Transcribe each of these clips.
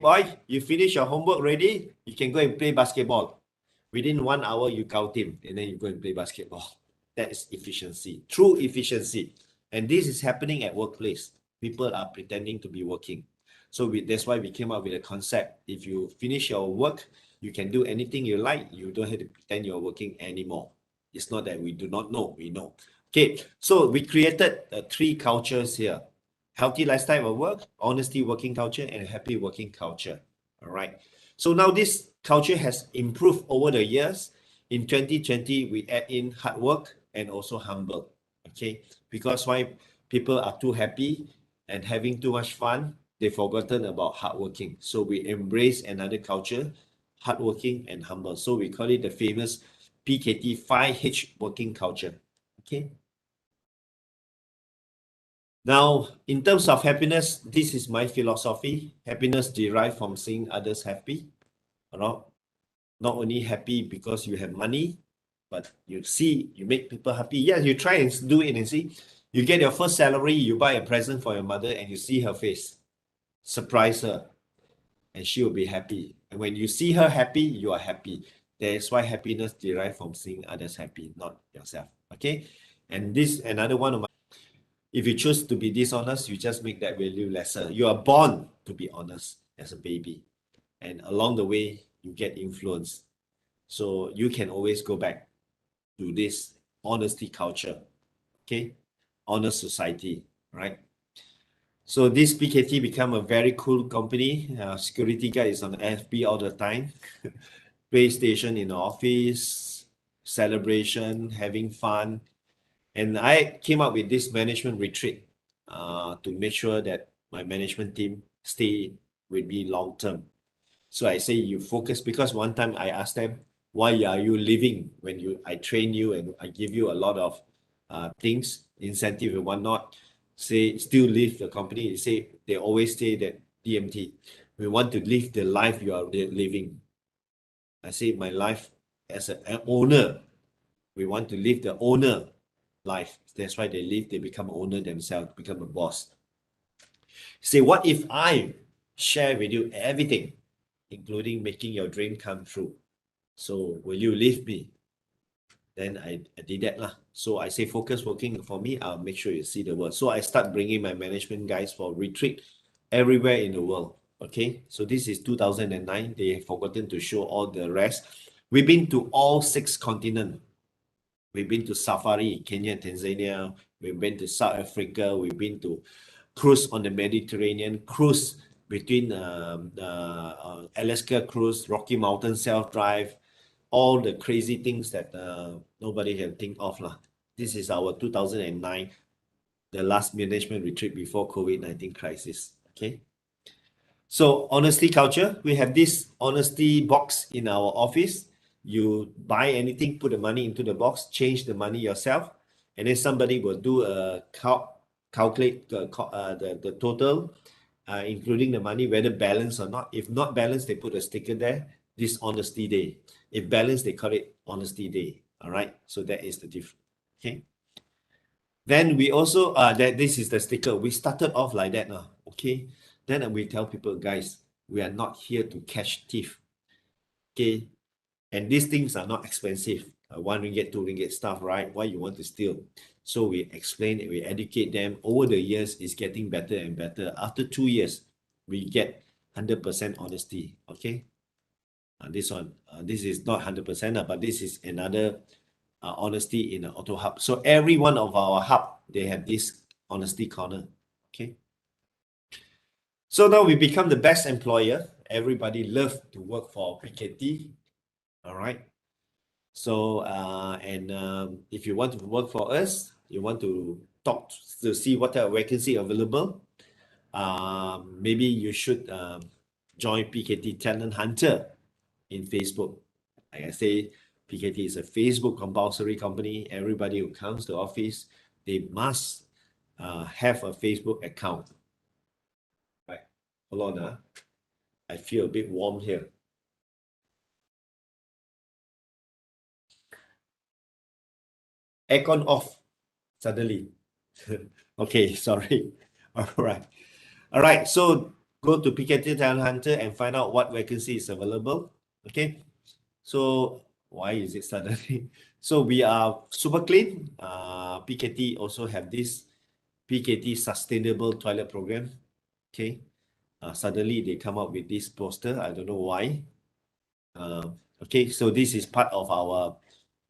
boy, you finish your homework ready, you can go and play basketball. Within 1 hour, you count him and then you go and play basketball. That is efficiency, true efficiency. And this is happening at workplace. People are pretending to be working. So that's why we came up with a concept. If you finish your work, you can do anything you like. You don't have to pretend you're working anymore. It's not that we do not know, we know. Okay, so we created 3 cultures here. Healthy lifestyle of work, honesty working culture, and happy working culture. All right. So now this culture has improved over the years. In 2020, we add in hard work and also humble. Okay, because why? People are too happy and having too much fun, they've forgotten about hardworking. So we embrace another culture, hardworking and humble. So we call it the famous PKT 5H working culture. Okay. Now, in terms of happiness, this is my philosophy. Happiness derived from seeing others happy. Not only happy because you have money, but you make people happy. Yeah, you try and do it and see. You get your first salary, you buy a present for your mother and you see her face. Surprise her and she will be happy. And when you see her happy, you are happy. That is why happiness derived from seeing others happy, not yourself. Okay. And this another one of my, if you choose to be dishonest, you just make that value lesser. You are born to be honest as a baby. And along the way, you get influence. So you can always go back to this honesty culture. Okay. Honest society, right? So this PKT become a very cool company. Security guard is on FB all the time. PlayStation in the office, celebration, having fun. And I came up with this management retreat to make sure that my management team stay with me long term. So I say you focus, because one time I asked them, why are you leaving when I train you and I give you a lot of things, incentive and whatnot, say still leave the company. They always say that DMT, we want to live the life you are living. I say my life as an owner, we want to live the owner life. That's why they become owner themselves, become a boss. Say, what if I share with you everything, including making your dream come true? So will you leave me? Then I did that lah. So I say focus working for me, I'll make sure you see the world. So I start bringing my management guys for retreat everywhere in the world. Okay, so this is 2009. They have forgotten to show all the rest. We've been to all 6 continents. We've been to safari in Kenya, Tanzania. We've been to South Africa. We've been to cruise on the Mediterranean, cruise between Alaska cruise, Rocky Mountain self-drive, all the crazy things that nobody can think of lah. This is our 2009, the last management retreat before COVID-19 crisis. Okay. So honesty culture, we have this honesty box in our office. You buy anything, put the money into the box, change the money yourself, and then somebody will do a calculate the total, including the money, whether balanced or not. If not balanced, they put a sticker there, this honesty day. If balanced, they call it honesty day. All right. So that is the difference. Okay. Then we also, this is the sticker. We started off like that now. Okay. Then we tell people, guys, we are not here to catch thief. Okay. And these things are not expensive. 1 ringgit, 2 ringgit stuff, right? Why you want to steal? So we explain it, we educate them. Over the years, it's getting better and better. After 2 years, we get 100% honesty. Okay. This one, this is not 100%, but this is another honesty in an auto hub. So every one of our hub, they have this honesty corner. Okay. So now we become the best employer. Everybody loves to work for PKT. All right. So, if you want to work for us, you want to talk to see what type of vacancy available, maybe you should join PKT Talent Hunter in Facebook. Like I say, PKT is a Facebook compulsory company. Everybody who comes to office, they must have a Facebook account. Right. Hold on. I feel a bit warm here. Aircon off suddenly. Okay, sorry. All right. So go to PKT Talent Hunter and find out what vacancy is available. Okay. So why is it suddenly? So we are super clean. PKT also have this PKT Sustainable Toilet Program. Okay. Suddenly they come up with this poster. I don't know why. Okay, so this is part of our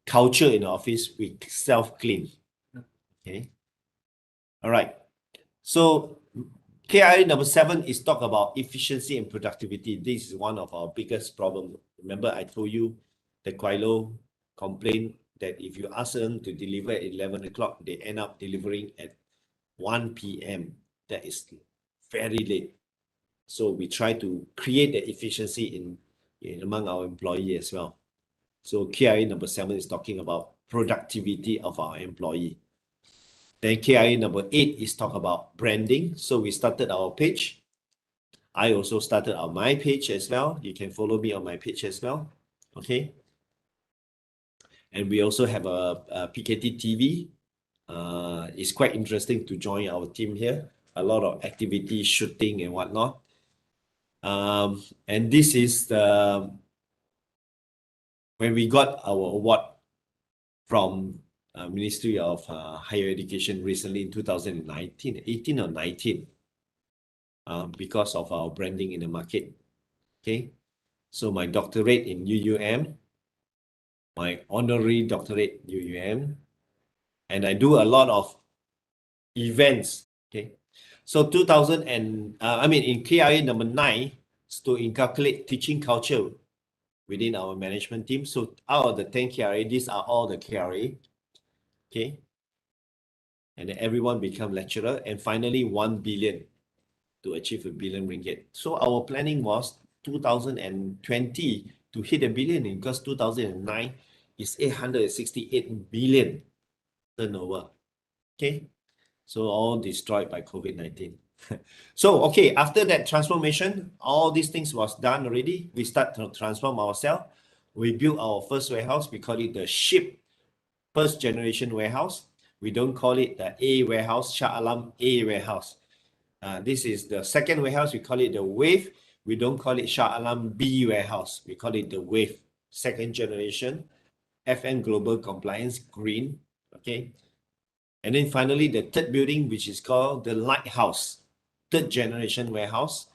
culture in the office. We self-clean. Okay. All right. So KIA number 7 is talk about efficiency and productivity. This is one of our biggest problems. Remember, I told you the Quilo complained that if you ask them to deliver at 11 o'clock, they end up delivering at 1 p.m. That is very late. So we try to create the efficiency in among our employee as well. So KIA number 7 is talking about productivity of our employee. Then KIA number 8 is talk about branding. So we started our page. I also started on my page as well. You can follow me on my page as well. Okay. And we also have a PKT TV. It's quite interesting to join our team here. A lot of activity, shooting and whatnot. And this is the when we got our award from Ministry of Higher Education recently in 2019, 18 or 19, because of our branding in the market. Okay, so my doctorate in UUM, my honorary doctorate UUM, and I do a lot of events. Okay, so 2000 and in KIA number 9 is to inculcate teaching culture within our management team. So out of the 10 KRA, these are all the KRA. Okay. And then everyone become lecturer. And finally, 1 billion to achieve a billion ringgit. So our planning was 2020 to hit a billion because 2009 is 868 billion turnover. Okay. So all destroyed by COVID-19. So, okay, after that transformation, all these things was done already. We start to transform ourselves. We built our first warehouse. We call it the SHIP, first generation warehouse. We don't call it the A warehouse, Shah Alam A warehouse. This is the second warehouse. We call it the Wave. We don't call it Shah Alam B warehouse. We call it the Wave, second generation, FN Global Compliance Green. Okay. And then finally, the third building, which is called the Lighthouse, third generation warehouse.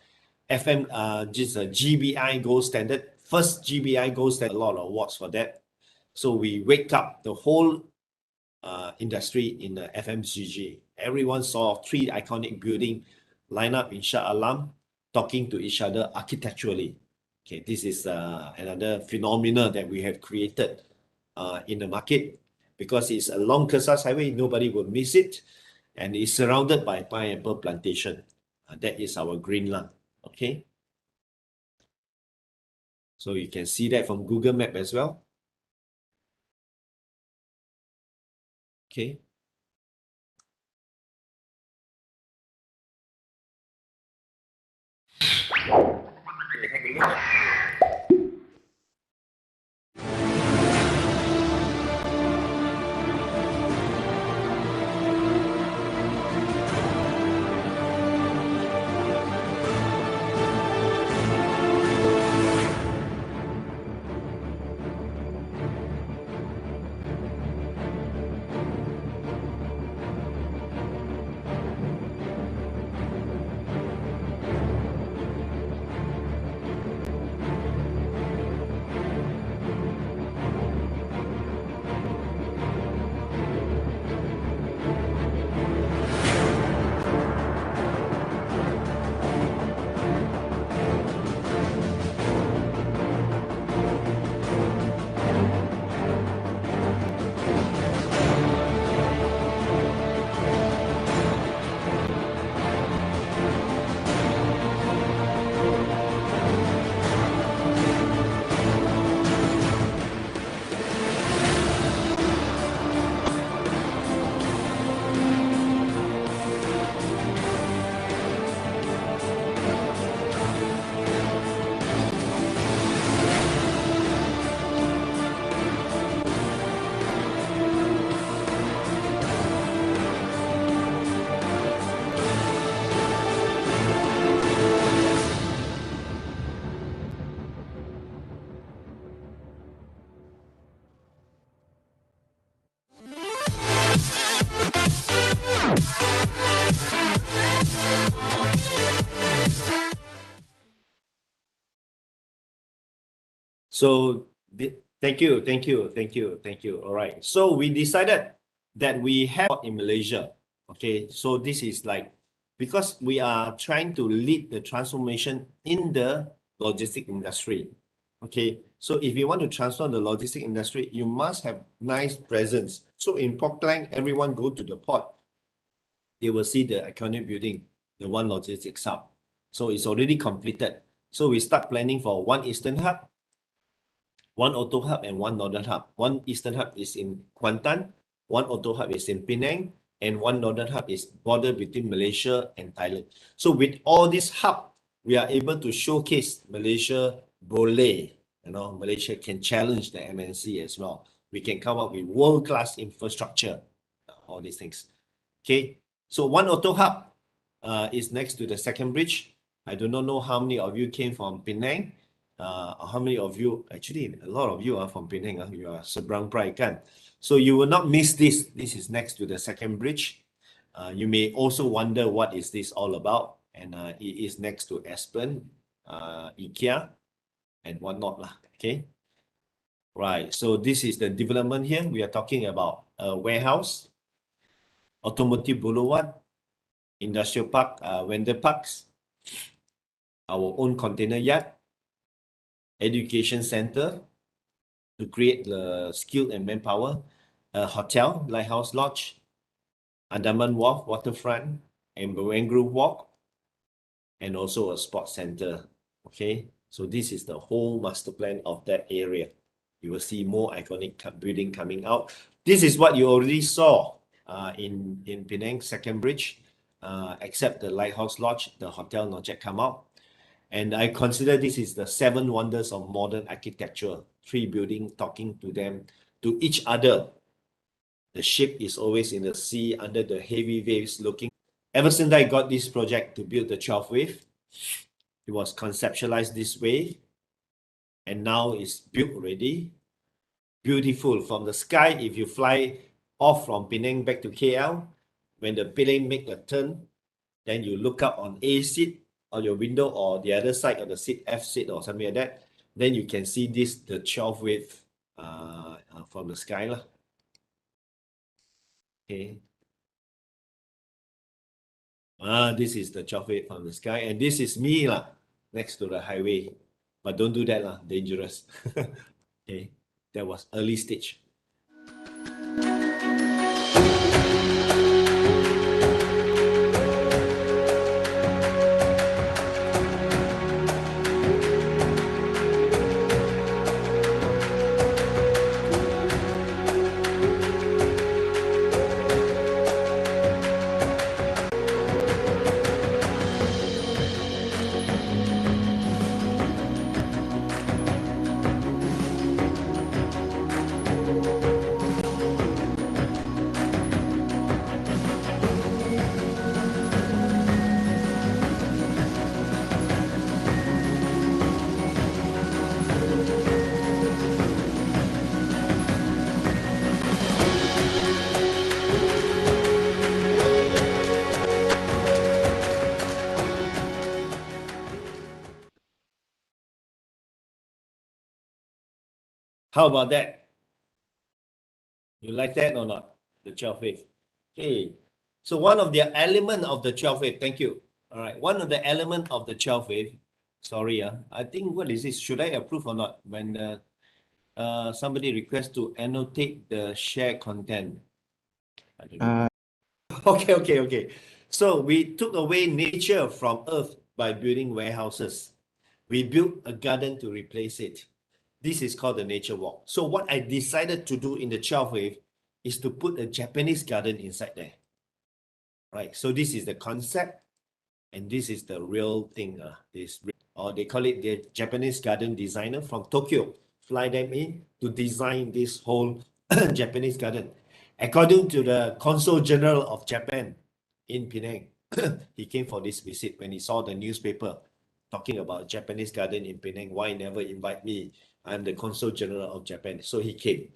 FM, just a GBI Gold Standard, first GBI Gold Standard, a lot of awards for that. So we wake up the whole industry in the FMCG. Everyone saw 3 iconic buildings line up in Shah Alam, talking to each other architecturally. Okay, this is another phenomenon that we have created in the market because it's along Kesas Highway, nobody will miss it, and it's surrounded by pineapple plantation. That is our green lung. Okay, so you can see that from Google Map as well. Okay. Okay, have a look at So thank you, thank you, thank you, thank you. All right. So we decided that we have in Malaysia. Okay. So this is like because we are trying to lead the transformation in the logistic industry. Okay. So if you want to transform the logistic industry, you must have nice presence. So in Portland, everyone go to the port. They will see the iconic building, the one logistics hub. So it's already completed. So we start planning for one Eastern hub, one auto hub and one northern hub. One eastern hub is in Kuantan, one auto hub is in Penang, and one northern hub is border between Malaysia and Thailand. So with all this hub, we are able to showcase Malaysia boleh. Malaysia can challenge the MNC as well. We can come up with world-class infrastructure, all these things. Okay, so one auto hub is next to the second bridge. I do not know how many of you came from Penang. How many of you, actually, a lot of you are from Penang, you are Seberang Perai kan? So you will not miss this. This is next to the second bridge. You may also wonder what is this all about. And it is next to Aspen, IKEA, and whatnot lah. Okay. Right. So this is the development here. We are talking about a warehouse, automotive boulevard, industrial park, vendor parks, our own container yard, education center to create the skill and manpower, a hotel, Lighthouse Lodge, Andaman Wharf, waterfront, and Bawengrove Walk, and also a sports center. Okay, so this is the whole master plan of that area. You will see more iconic building coming out. This is what you already saw in Penang Second Bridge, except the Lighthouse Lodge, the hotel not yet come out. And I consider this is the 7 wonders of modern architecture. 3 buildings talking to them, to each other. The ship is always in the sea under the heavy waves looking. Ever since I got this project to build the 12 wave, it was conceptualized this way. And now it's built already. Beautiful. From the sky, if you fly off from Penang back to KL, when the plane make a turn, then you look up on A seat on your window or the other side of the seat, F seat or something like that, then you can see this, the 12 wave from the sky lah. Okay. This is the 12 wave from the sky, and this is me lah, next to the highway. But don't do that lah, dangerous. Okay, that was early stage. How about that? You like that or not? The 12 wave. Okay. So one of the element of the 12 wave, thank you. All right. One of the element of the 12 wave, sorry, I think what is this? Should I approve or not? When somebody requests to annotate the share content. I don't know. Okay. So we took away nature from Earth by building warehouses. We built a garden to replace it. This is called the nature walk. So what I decided to do in the 12 wave is to put a Japanese garden inside there. Right. So this is the concept, and this is the real thing. Or they call it the Japanese garden designer from Tokyo. Fly them in to design this whole Japanese garden. According to the Consul General of Japan in Penang, he came for this visit when he saw the newspaper talking about Japanese garden in Penang. Why never invite me? I'm the Consul General of Japan. So he came.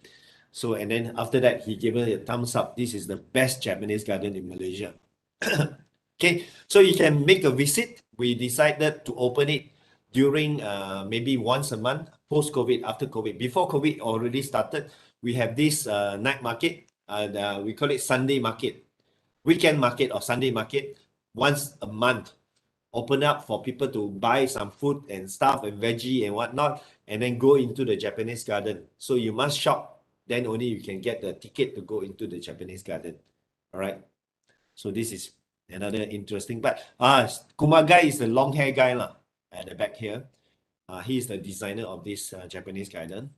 So, and then after that, he gave it a thumbs up. This is the best Japanese garden in Malaysia. Okay, so you can make a visit. We decided to open it during maybe once a month, post-COVID, after COVID. Before COVID already started, we have this night market. We call it Sunday market, weekend market or Sunday market, once a month. Open up for people to buy some food and stuff and veggie and whatnot, and then go into the Japanese garden. So you must shop, then only you can get the ticket to go into the Japanese garden. All right. So this is another interesting. But Kumagai is the long hair guy lah, at the back here. He is the designer of this Japanese garden.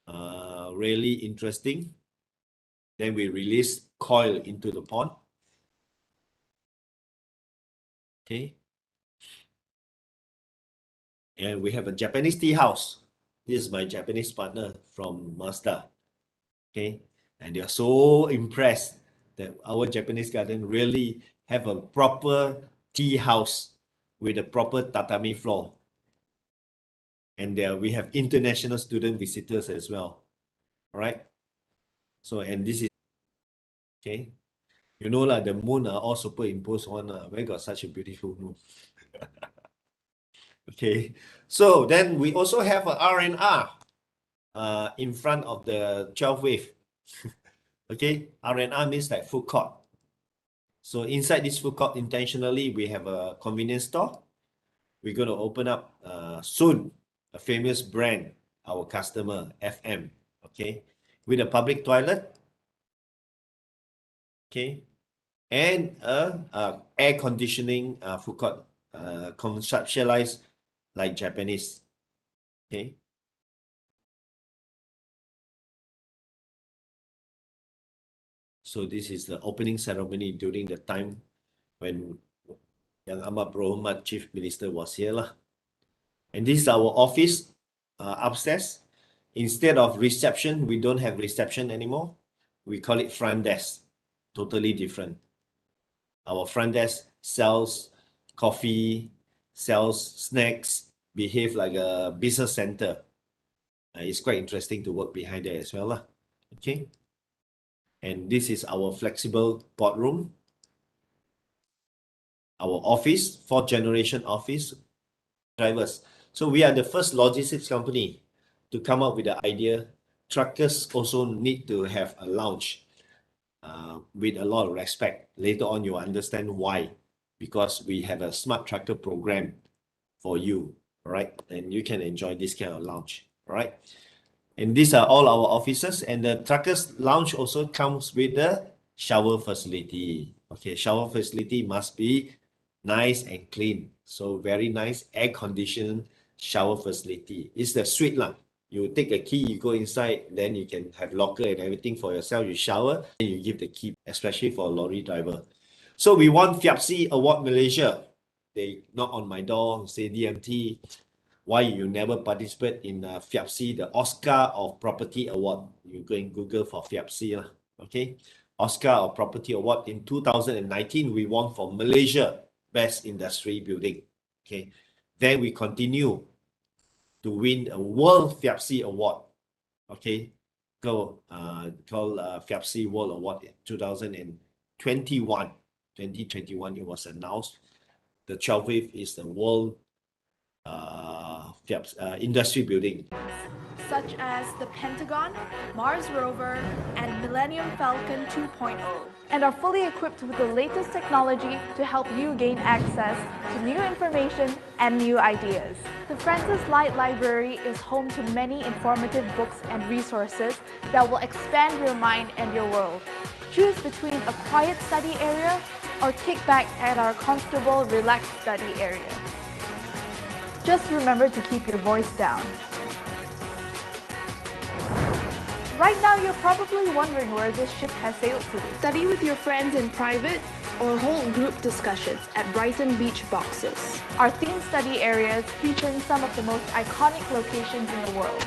Really interesting. Then we release coil into the pond. Okay. And we have a Japanese tea house. This is my Japanese partner from Mazda. Okay. And they are so impressed that our Japanese garden really have a proper tea house with a proper tatami floor. And there we have international student visitors as well. All right. So, and this is, okay. You know, like the moon are all superimposed on. Where got such a beautiful moon? Okay. So then we also have a R&R in front of the 12 wave. Okay. R&R means like food court. So inside this food court, intentionally, we have a convenience store. We're going to open up soon a famous brand, our customer, FM. Okay. With a public toilet. Okay. And air conditioning food court, conceptualized like Japanese. Okay. So this is the opening ceremony during the time when Yang Amat Berhormat Chief Minister was here lah. And this is our office upstairs. Instead of reception, we don't have reception anymore. We call it front desk. Totally different. Our front desk sells coffee, sells snacks, behave like a business center. It's quite interesting to work behind there as well lah. Okay. And this is our flexible boardroom. Our office, fourth generation office drivers. So we are the first logistics company to come up with the idea. Truckers also need to have a lounge with a lot of respect. Later on, you understand why. Because we have a smart trucker program for you, all right? And you can enjoy this kind of lounge, all right? And these are all our offices, and the truckers lounge also comes with the shower facility. Okay, shower facility must be nice and clean. So very nice air-conditioned shower facility. It's the suite lah. You take a key, you go inside, then you can have locker and everything for yourself. You shower, and you give the key, especially for a lorry driver. So we won FIAPSI Award Malaysia. They knock on my door, say, DMT, why you never participate in FIAPSI, the Oscar of Property Award. You go and Google for FIAPSI lah. Okay, Oscar of Property Award in 2019, we won for Malaysia Best Industry Building. Okay, then we continue to win a World FIAPSI Award. Okay, called FIAPSI World Award in 2021. 2021, it was announced. The 12th wave is the World Industry Building. Such as the Pentagon, Mars Rover, and Millennium Falcon 2.0, and are fully equipped with the latest technology to help you gain access to new information and new ideas. The Francis Light Library is home to many informative books and resources that will expand your mind and your world. Choose between a quiet study area or kick back at our comfortable, relaxed study area. Just remember to keep your voice down. Right now, you're probably wondering where this ship has sailed to. Study with your friends in private or hold group discussions at Brighton Beach Boxes. Our themed study areas featuring some of the most iconic locations in the world.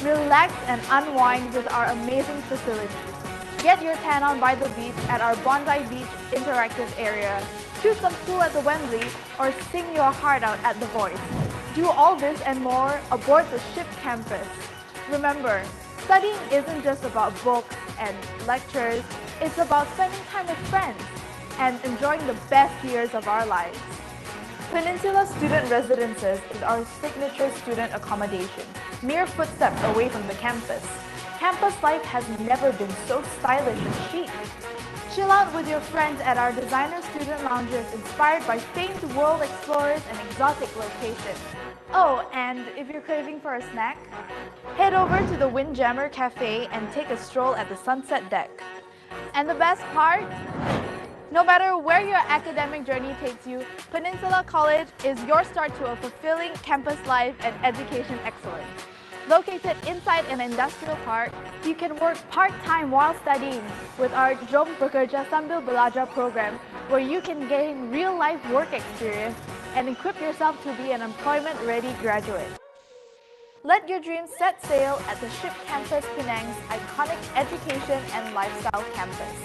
Relax and unwind with our amazing facilities. Get your tan on by the beach at our Bondi Beach interactive area. Shoot some pool at the Wembley or sing your heart out at The Voice. Do all this and more aboard the ship campus. Remember, studying isn't just about books and lectures, it's about spending time with friends and enjoying the best years of our lives. Peninsula Student Residences is our signature student accommodation, mere footsteps away from the campus. Campus life has never been so stylish and chic. Chill out with your friends at our designer student lounges inspired by famed world explorers and exotic locations. Oh, and if you're craving for a snack, head over to the Windjammer Cafe and take a stroll at the sunset deck. And the best part? No matter where your academic journey takes you, Peninsula College is your start to a fulfilling campus life and education excellence. Located inside an industrial park, you can work part-time while studying with our Jom Bekerja Sambil Belajar program, where you can gain real-life work experience and equip yourself to be an employment-ready graduate. Let your dreams set sail at the SHIP Campus Penang's iconic education and lifestyle campus.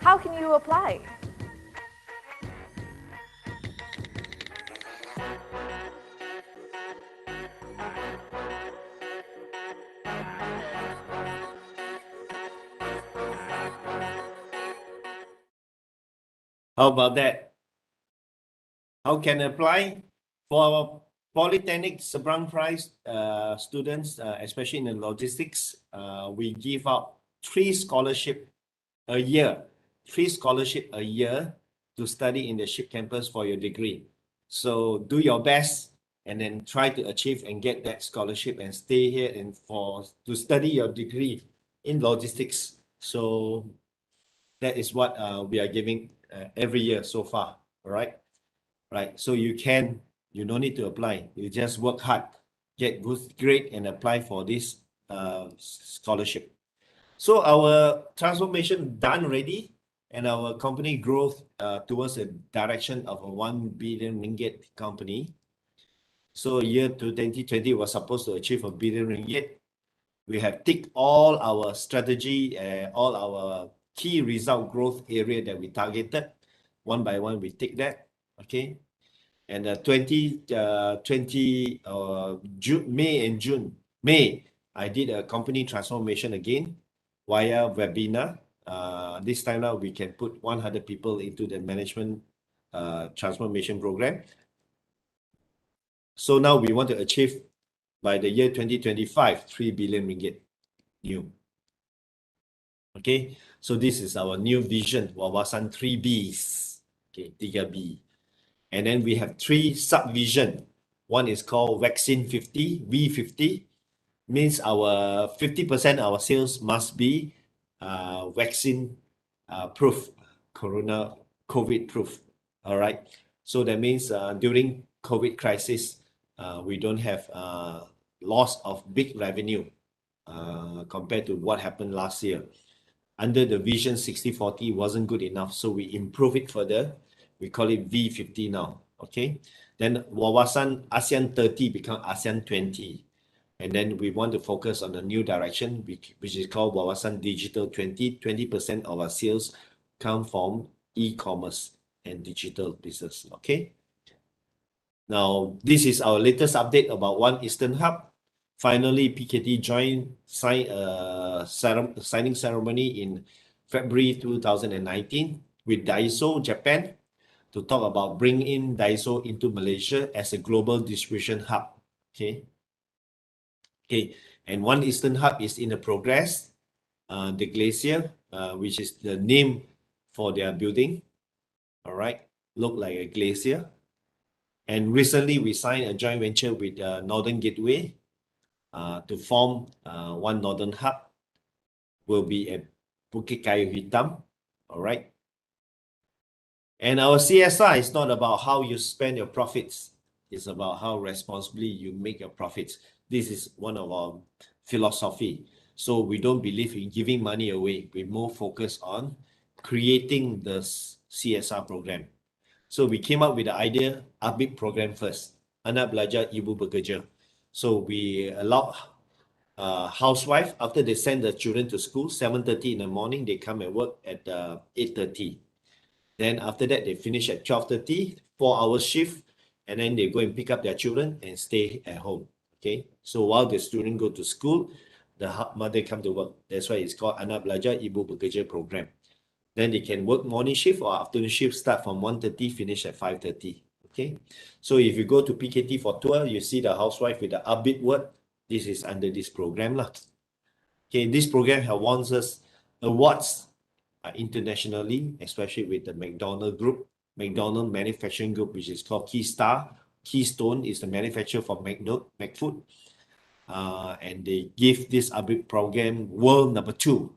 How can you apply? How about that? How can I apply? For our Polytechnic Seberang Prize students, especially in the logistics, we give out 3 scholarships a year. 3 scholarships a year to study in the SHIP campus for your degree. So do your best and then try to achieve and get that scholarship and stay here and to study your degree in logistics. So that is what we are giving every year so far. All right. Right. So you don't need to apply. You just work hard, get good grade and apply for this scholarship. So our transformation done already, and our company growth towards a direction of a 1 billion ringgit company. So year to 2020 was supposed to achieve 1 billion ringgit. We have ticked all our strategy, all our key result growth area that we targeted. One by one, we tick that. Okay. And 2020 May and June. May, I did a company transformation again via webinar. This time now we can put 100 people into the management transformation program. So now we want to achieve by the year 2025, 3 billion ringgit new. Okay, so this is our new vision, wawasan 3Bs. Okay, 3B. And then we have 3 sub-vision. One is called Vaccine 50, V50. Means our 50% our sales must be vaccine proof, COVID proof. All right. So that means during COVID crisis, we don't have loss of big revenue compared to what happened last year. Under the Vision 6040 wasn't good enough, so we improve it further. We call it V50 now. Okay. Then Wawasan ASEAN 30 become ASEAN 20. And then we want to focus on a new direction, which is called Wawasan Digital 20. 20% of our sales come from e-commerce and digital business. Okay. Now, this is our latest update about One Eastern Hub. Finally, PKT signing ceremony in February 2019 with Daiso Japan to talk about bringing in Daiso into Malaysia as a global distribution hub. Okay. Okay, and One Eastern Hub is in the progress. The Glacier, which is the name for their building. All right, look like a glacier. And recently we signed a joint venture with Northern Gateway to form One Northern Hub. Will be at Bukit Kayu Hitam. All right. And our CSR is not about how you spend your profits. It's about how responsibly you make your profits. This is one of our philosophy. So we don't believe in giving money away. We're more focused on creating the CSR program. So we came up with the idea, ABIB program first. Anak Belajar Ibu Bekerja. So we allow housewife, after they send the children to school, 7:30 in the morning, they come and work at 8:30. Then after that, they finish at 12:30, 4-hour shift, and then they go and pick up their children and stay at home. Okay, so while the student go to school, the mother come to work. That's why it's called Anak Belajar Ibu Bekerja program. Then they can work morning shift or afternoon shift, start from 1:30, finish at 5:30. Okay. So if you go to PKT for tour, you see the housewife with the upbeat word. This is under this program lah. Okay, this program has won us awards internationally, especially with the McDonald Group, McDonald Manufacturing Group, which is called Keystone is the manufacturer for McFood. And they give this upbeat program world number 2,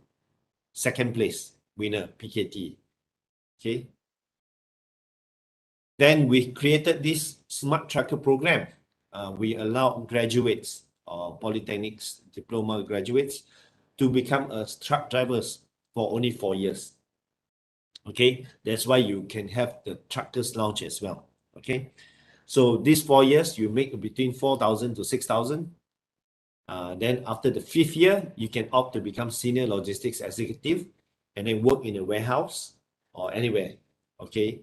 second place winner, PKT. Okay. Then we created this smart tracker program. We allow graduates or polytechnics diploma graduates to become truck drivers for only 4 years. Okay, that's why you can have the truckers lounge as well. Okay, so these 4 years you make between 4,000 to 6,000. Then after the 5th year, you can opt to become senior logistics executive and then work in a warehouse or anywhere. Okay,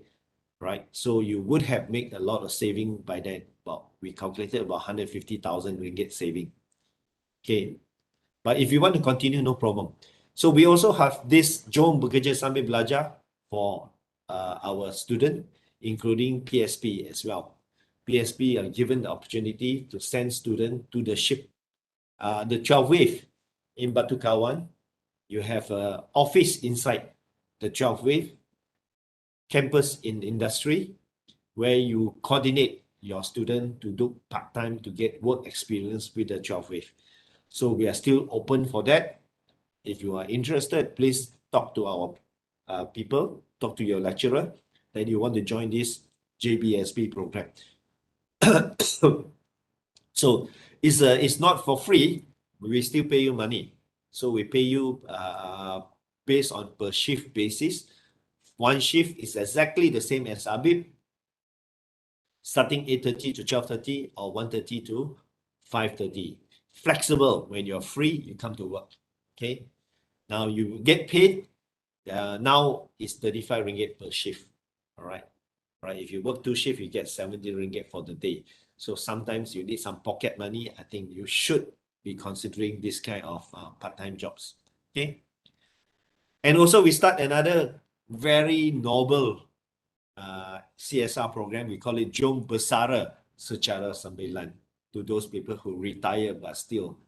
right? So you would have made a lot of saving by then. Well, we calculated about 150,000 ringgit saving. Okay, but if you want to continue, no problem. So we also have this Jom Bekerja Sambil Belajar for our student, including PSP as well. PSP are given the opportunity to send students to the ship, the 12 wave in Batu Kawan. You have an office inside the 12 wave, campus in industry, where you coordinate your student to do part-time to get work experience with the 12 wave. So we are still open for that. If you are interested, please talk to our people, talk to your lecturer that you want to join this JBSP program. So it's not for free. We still pay you money. So we pay you based on per shift basis. One shift is exactly the same as Abib, starting 8:30 to 12:30 or 1:30 to 5:30. Flexible. When you're free, you come to work. Okay. Now you get paid. Now it's 35 ringgit per shift. All right. Right. If you work 2 shifts, you get 70 ringgit for the day. So sometimes you need some pocket money. I think you should be considering this kind of part-time jobs. Okay. And also we start another very noble CSR program. We call it Jom Bersara Secara Sembilan. To those people who retire but still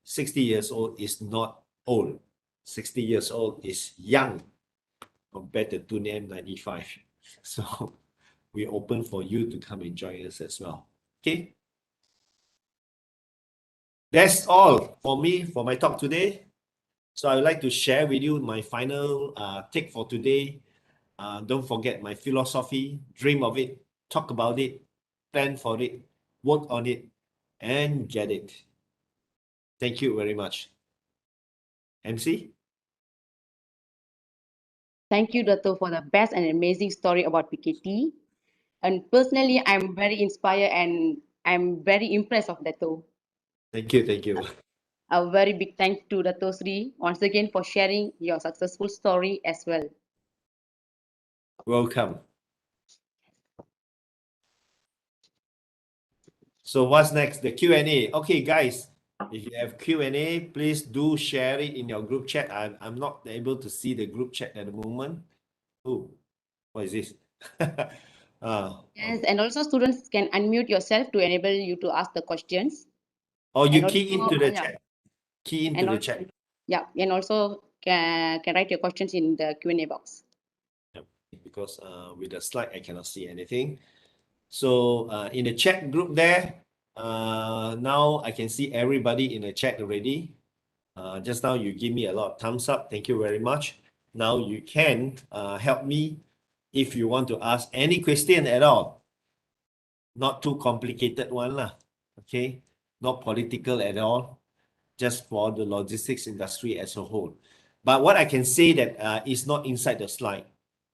60 years old is not old. 60 years old is young compared to Tuniem 95. So we open for you to come and join us as well. Okay. That's all for me for my talk today. So I would like to share with you my final take for today. Don't forget my philosophy, dream of it, talk about it, plan for it, work on it, and get it. Thank you very much. MC? Thank you, Dato, for the best and amazing story about PKT. And personally, I'm very inspired and I'm very impressed of Dato. Thank you, thank you. A very big thanks to Dato Seri once again for sharing your successful story as well. Welcome. So what's next? The Q&A. Okay, guys, if you have Q&A, please do share it in your group chat. I'm not able to see the group chat at the moment. Oh, what is this? Yes, and also students can unmute yourself to enable you to ask the questions. Or you And key also, into the yeah. chat. Key into And the also, chat. yeah, and also can write your questions in the Q&A box. Because with the slide, I cannot see anything. So in the chat group there, now I can see everybody in the chat already. Just now you give me a lot of thumbs up. Thank you very much. Now you can help me if you want to ask any question at all. Not too complicated one lah. Okay, not political at all. Just for the logistics industry as a whole. But what I can say that is not inside the slide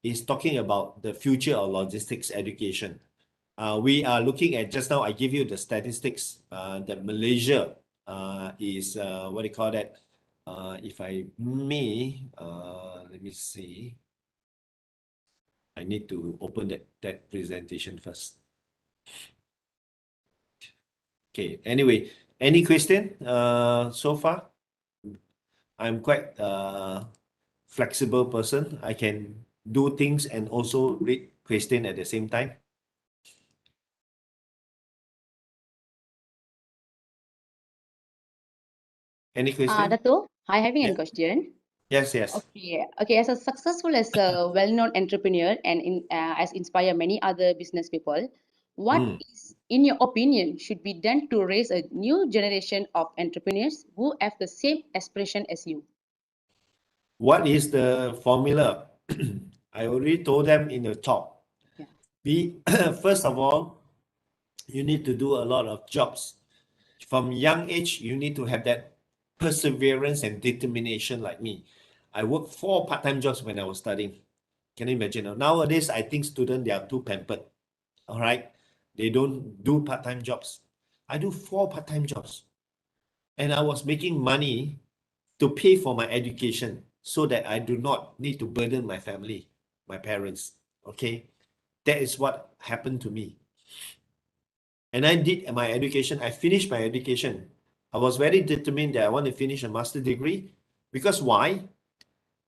is talking about the future of logistics education. We are looking at, just now I give you the statistics that Malaysia is, what do you call that? If I may, let me see. I need to open that presentation first. Okay, anyway, any question so far? I'm quite flexible person. I can do things and also read question at the same time. Any question? Dato, I having a Yeah. question. Yes, yes. Okay. As a successful, as a well-known entrepreneur, and as inspire many other business people, what Mm. is, in your opinion, should be done to raise a new generation of entrepreneurs who have the same aspiration as you? What is the formula? I already told them in the talk. Yeah. First of all, you need to do a lot of jobs. From young age, you need to have that perseverance and determination like me. I worked 4 part-time jobs when I was studying. Can you imagine? Nowadays, I think students, they are too pampered. All right. They don't do part-time jobs. I do 4 part-time jobs. And I was making money to pay for my education so that I do not need to burden my family, my parents. Okay. That is what happened to me. And I did my education. I finished my education. I was very determined that I want to finish a master degree. Because why?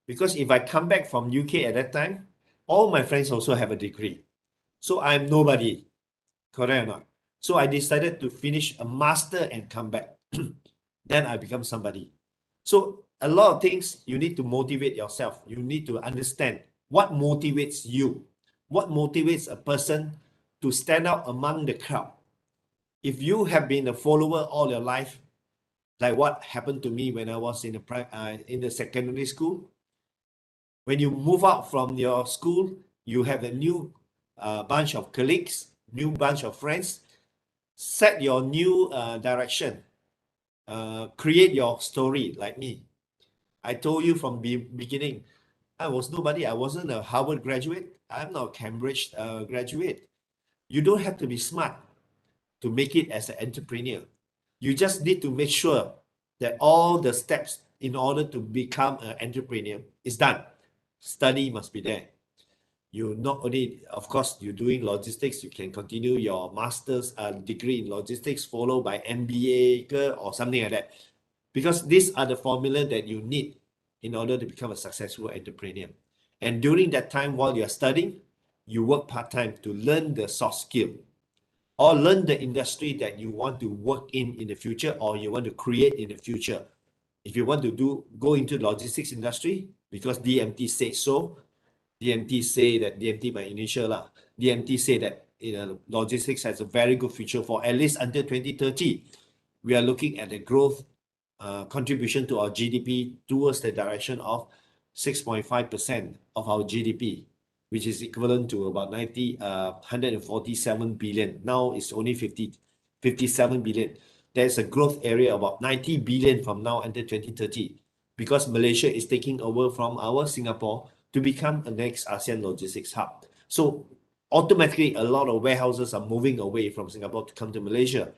Because if I come back from UK at that time, all my friends also have a degree. So I'm nobody. Correct or not? So I decided to finish a master and come back. Then I become somebody. So a lot of things you need to motivate yourself. You need to understand what motivates you. What motivates a person to stand out among the crowd. If you have been a follower all your life, like what happened to me when I was in the secondary school, when you move out from your school, you have a new bunch of colleagues, new bunch of friends. Set your new direction. Create your story like me. I told you from beginning, I was nobody. I wasn't a Harvard graduate. I'm not a Cambridge graduate. You don't have to be smart to make it as an entrepreneur. You just need to make sure that all the steps in order to become an entrepreneur is done. Study must be there. You not only, of course, you're doing logistics, you can continue your master's degree in logistics, followed by MBA or something like that. Because these are the formula that you need in order to become a successful entrepreneur. And during that time while you're studying, you work part-time to learn the soft skill or learn the industry that you want to work in the future, or you want to create in the future. If you want to go into the logistics industry, because DMT said so, DMT say that, DMT my initial lah, DMT say that logistics has a very good future for at least until 2030. We are looking at the growth contribution to our GDP towards the direction of 6.5% of our GDP, which is equivalent to about 147 billion. Now it's only 57 billion. There's a growth area about 90 billion from now until 2030, because Malaysia is taking over from our Singapore to become the next ASEAN logistics hub. So automatically, a lot of warehouses are moving away from Singapore to come to Malaysia.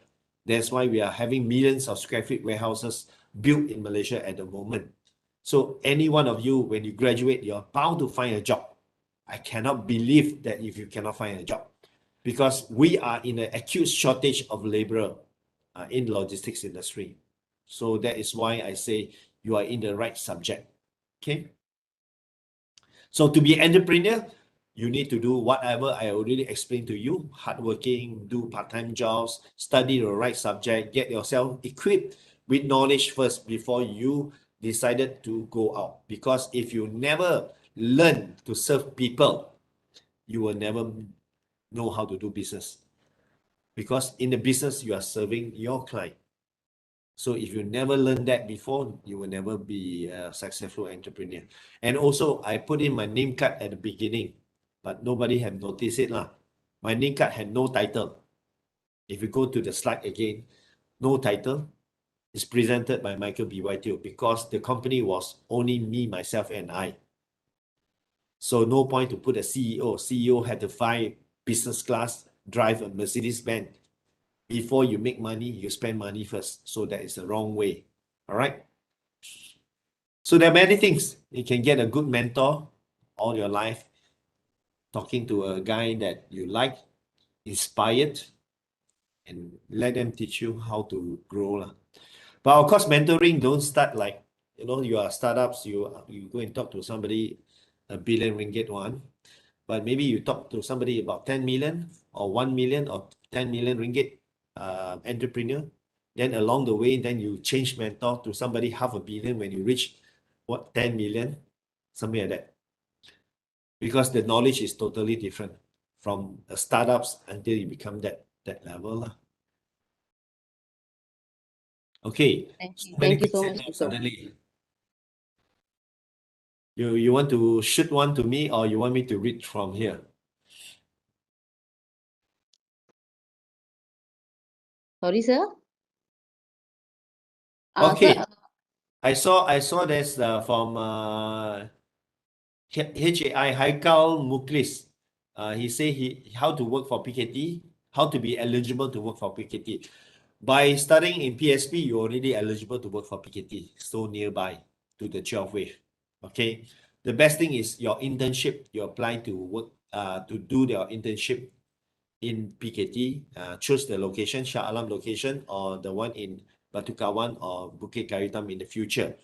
That's why we are having millions of square feet warehouses built in Malaysia at the moment. So any one of you, when you graduate, you're bound to find a job. I cannot believe that if you cannot find a job, because we are in an acute shortage of labor in the logistics industry. So that is why I say you are in the right subject. Okay. So to be an entrepreneur, you need to do whatever I already explained to you: hardworking, do part-time jobs, study the right subject, get yourself equipped with knowledge first before you decided to go out. Because if you never learn to serve people, you will never know how to do business. Because in the business, you are serving your client. So if you never learned that before, you will never be a successful entrepreneur. And also, I put in my name card at the beginning, but nobody had noticed it lah. My name card had no title. If you go to the slide again, no title. It's presented by Michael BYTO because the company was only me, myself, and I. So no point to put a CEO. CEO had to fly business class, drive a Mercedes-Benz. Before you make money, you spend money first. So that is the wrong way. All right. So there are many things. You can get a good mentor all your life, talking to a guy that you like, inspired, and let them teach you how to grow. But of course, mentoring don't start like you know, you are startups, you go and talk to somebody, a billion ringgit one, but maybe you talk to somebody about 10 million or 1 million or 10 million ringgit entrepreneur. Then along the way, then you change mentor to somebody 500 million when you reach what 10 million, something like that. Because the knowledge is totally different from the startups until you become that level. Okay. Thank you so much, Dato. Suddenly. You want to shoot one to me or you want me to read from here? Sorry, sir. Okay. Sir, I saw there's from HAI Haikal Muklis. He say how to work for PKT, how to be eligible to work for PKT. By studying in PSP, you're already eligible to work for PKT, so nearby to the 12 wave. Okay. The best thing is your internship. You apply to work to do your internship in PKT. Choose the location, Shah Alam location, or the one in Batu Kawan or Bukit Karitam in the future.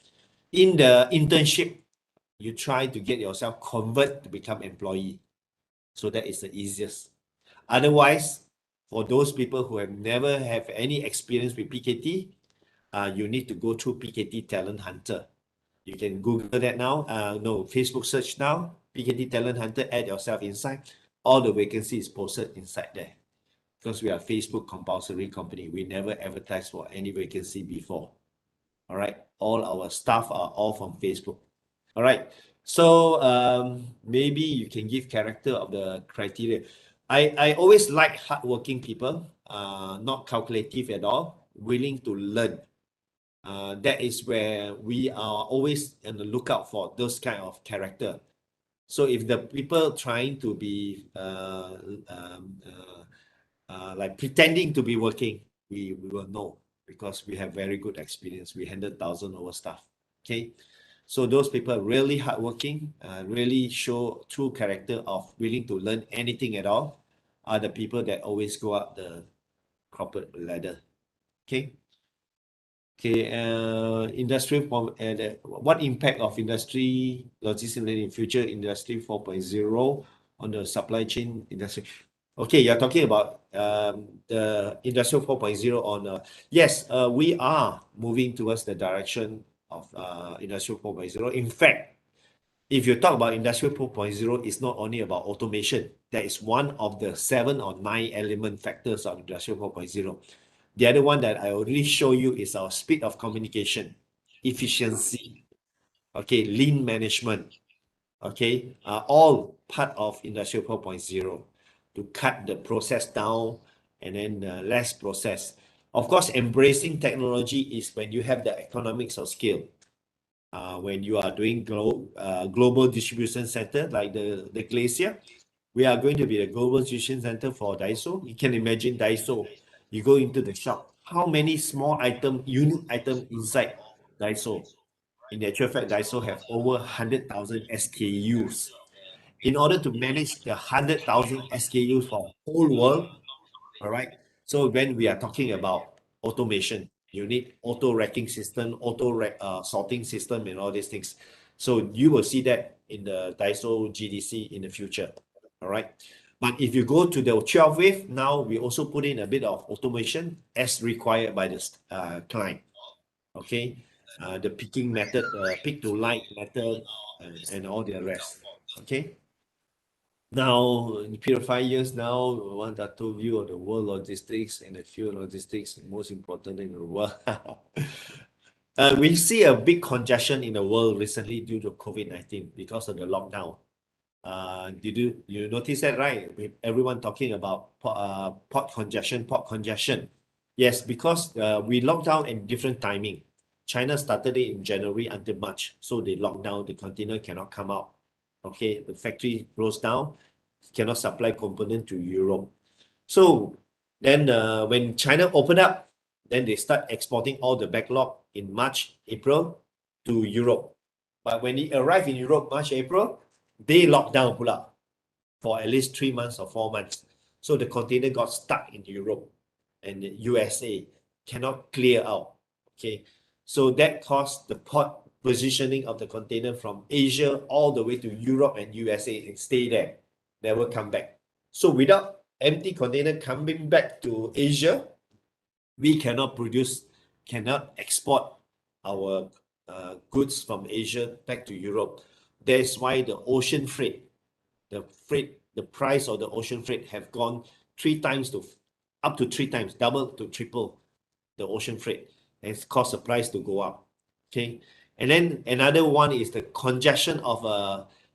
In the internship, you try to get yourself convert to become employee. So that is the easiest. Otherwise, for those people who have never have any experience with PKT, you need to go through PKT Talent Hunter. You can Google that now. No, Facebook search now. PKT Talent Hunter, add yourself inside. All the vacancies posted inside there. Because we are Facebook compulsory company. We never advertise for any vacancy before. All right. All our staff are all from Facebook. All right. So maybe you can give character of the criteria. I always like hardworking people, not calculative at all, willing to learn. That is where we are always on the lookout for those kind of character. So if the people trying to be like pretending to be working, we will know because we have very good experience. We handle 1,000 over staff. Okay. So those people really hardworking, really show true character of willing to learn anything at all, are the people that always go up the corporate ladder. Okay. Okay. What impact of industry logistics in future industry 4.0 on the supply chain industry? Okay, you're talking about the industrial 4.0 on yes, we are moving towards the direction of industrial 4.0. In fact, if you talk about industrial 4.0, it's not only about automation. That is one of the 7 or 9 element factors of industrial 4.0. The other one that I already show you is our speed of communication, efficiency, okay, lean management, okay, are all part of industrial 4.0 to cut the process down and then less process. Of course, embracing technology is when you have the economics of scale. When you are doing global distribution center like the Glacier, we are going to be a global distribution center for Daiso. You can imagine Daiso. You go into the shop, how many small unique item inside Daiso? In actual fact, Daiso have over 100,000 SKUs. In order to manage the 100,000 SKUs for whole world, all right? So when we are talking about automation, you need auto racking system, sorting system, and all these things. So you will see that in the Daiso GDC in the future, all right? But if you go to the 12 wave, now we also put in a bit of automation as required by the client, okay? The picking method, pick to light method, and all the rest, okay? Now, in the period of 5 years now, one Dato view of the world logistics and the fuel logistics, most important in the world. We see a big congestion in the world recently due to COVID-19 because of the lockdown. Did you notice that, right? With everyone talking about port congestion. Yes, because we locked down in different timing. China started it in January until March, so they locked down. The container cannot come out. Okay, the factory closed down, cannot supply component to Europe. So then when China opened up, then they start exporting all the backlog in March, April to Europe. But when it arrived in Europe, March, April, they locked down pula for at least 3 months or 4 months. So the container got stuck in Europe and the USA cannot clear out. Okay. So that caused the port positioning of the container from Asia all the way to Europe and USA and stay there, never come back. So without empty container coming back to Asia, we cannot produce, cannot export our goods from Asia back to Europe. That's why the ocean freight, the price of the ocean freight have gone up to three times, double to triple the ocean freight. And it's caused the price to go up. Okay. And then another one is the congestion of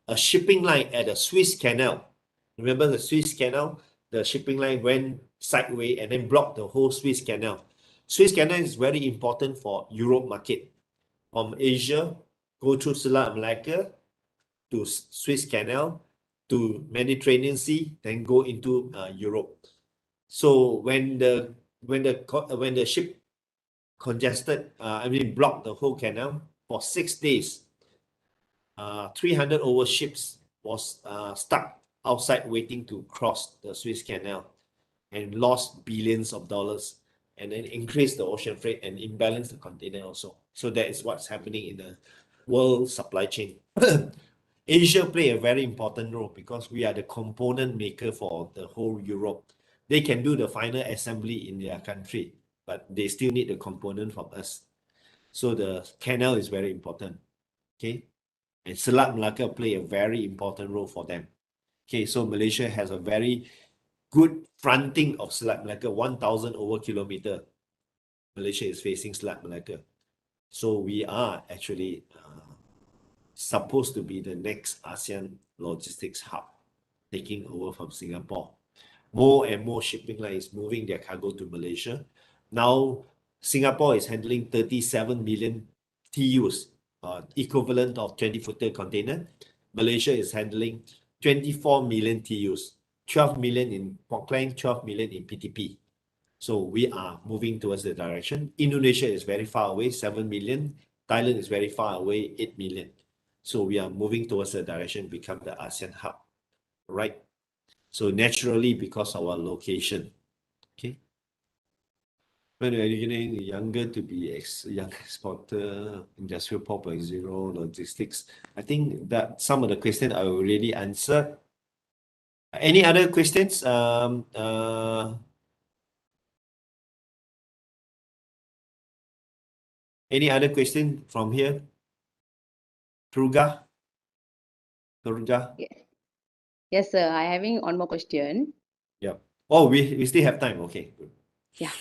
a shipping line at the Suez Canal. Remember the Suez Canal? The shipping line went sideways and then blocked the whole Suez Canal. Suez Canal is very important for Europe market. From Asia, go through Selat Malacca to Suez Canal to Mediterranean Sea, then go into Europe. So when the ship congested, blocked the whole canal for 6 days, 300 over ships was stuck outside waiting to cross the Suez Canal and lost billions of dollars, and then increase the ocean freight and imbalance the container also. So that is what's happening in the world supply chain. Asia play a very important role because we are the component maker for the whole Europe. They can do the final assembly in their country, but they still need the component from us. So the canal is very important. Okay. And Selat Malacca play a very important role for them. Okay, so Malaysia has a very good fronting of Selat Malacca, 1,000 over kilometer. Malaysia is facing Selat Malacca. So we are actually supposed to be the next ASEAN logistics hub, taking over from Singapore. More and more shipping lines moving their cargo to Malaysia. Now, Singapore is handling 37 million TEUs, equivalent of 20-footer container. Malaysia is handling 24 million TEUs, 12 million in Portland, 12 million in PTP. So we are moving towards the direction. Indonesia is very far away, 7 million. Thailand is very far away, 8 million. So we are moving towards the direction, become the ASEAN hub, right? So naturally, because of our location, okay? When we are getting younger to be young exporter, industrial 4.0, logistics, I think that some of the questions I already answered. Any other questions? Any other question from here? Turga? Yes, sir. I having one more question. Yeah. Oh, we still have time. Okay. Good. Yeah.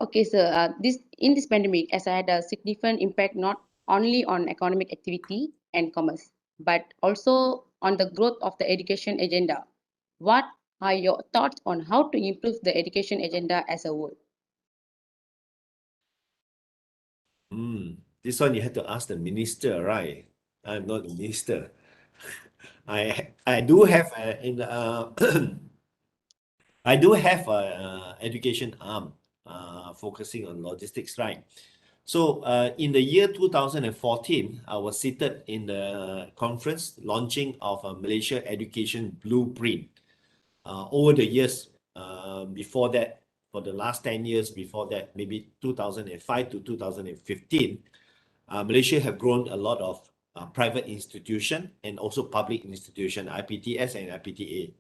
Okay, sir. In this pandemic, as I had a significant impact not only on economic activity and commerce, but also on the growth of the education agenda. What are your thoughts on how to improve the education agenda as a whole? This one you have to ask the minister, right? I'm not the minister. I do have I do have a education arm focusing on logistics, right? So in the year 2014, I was seated in the conference launching of a Malaysia Education Blueprint. Over the years before that, for the last 10 years before that, maybe 2005 to 2015, Malaysia have grown a lot of private institution and also public institution, IPTS and IPTA.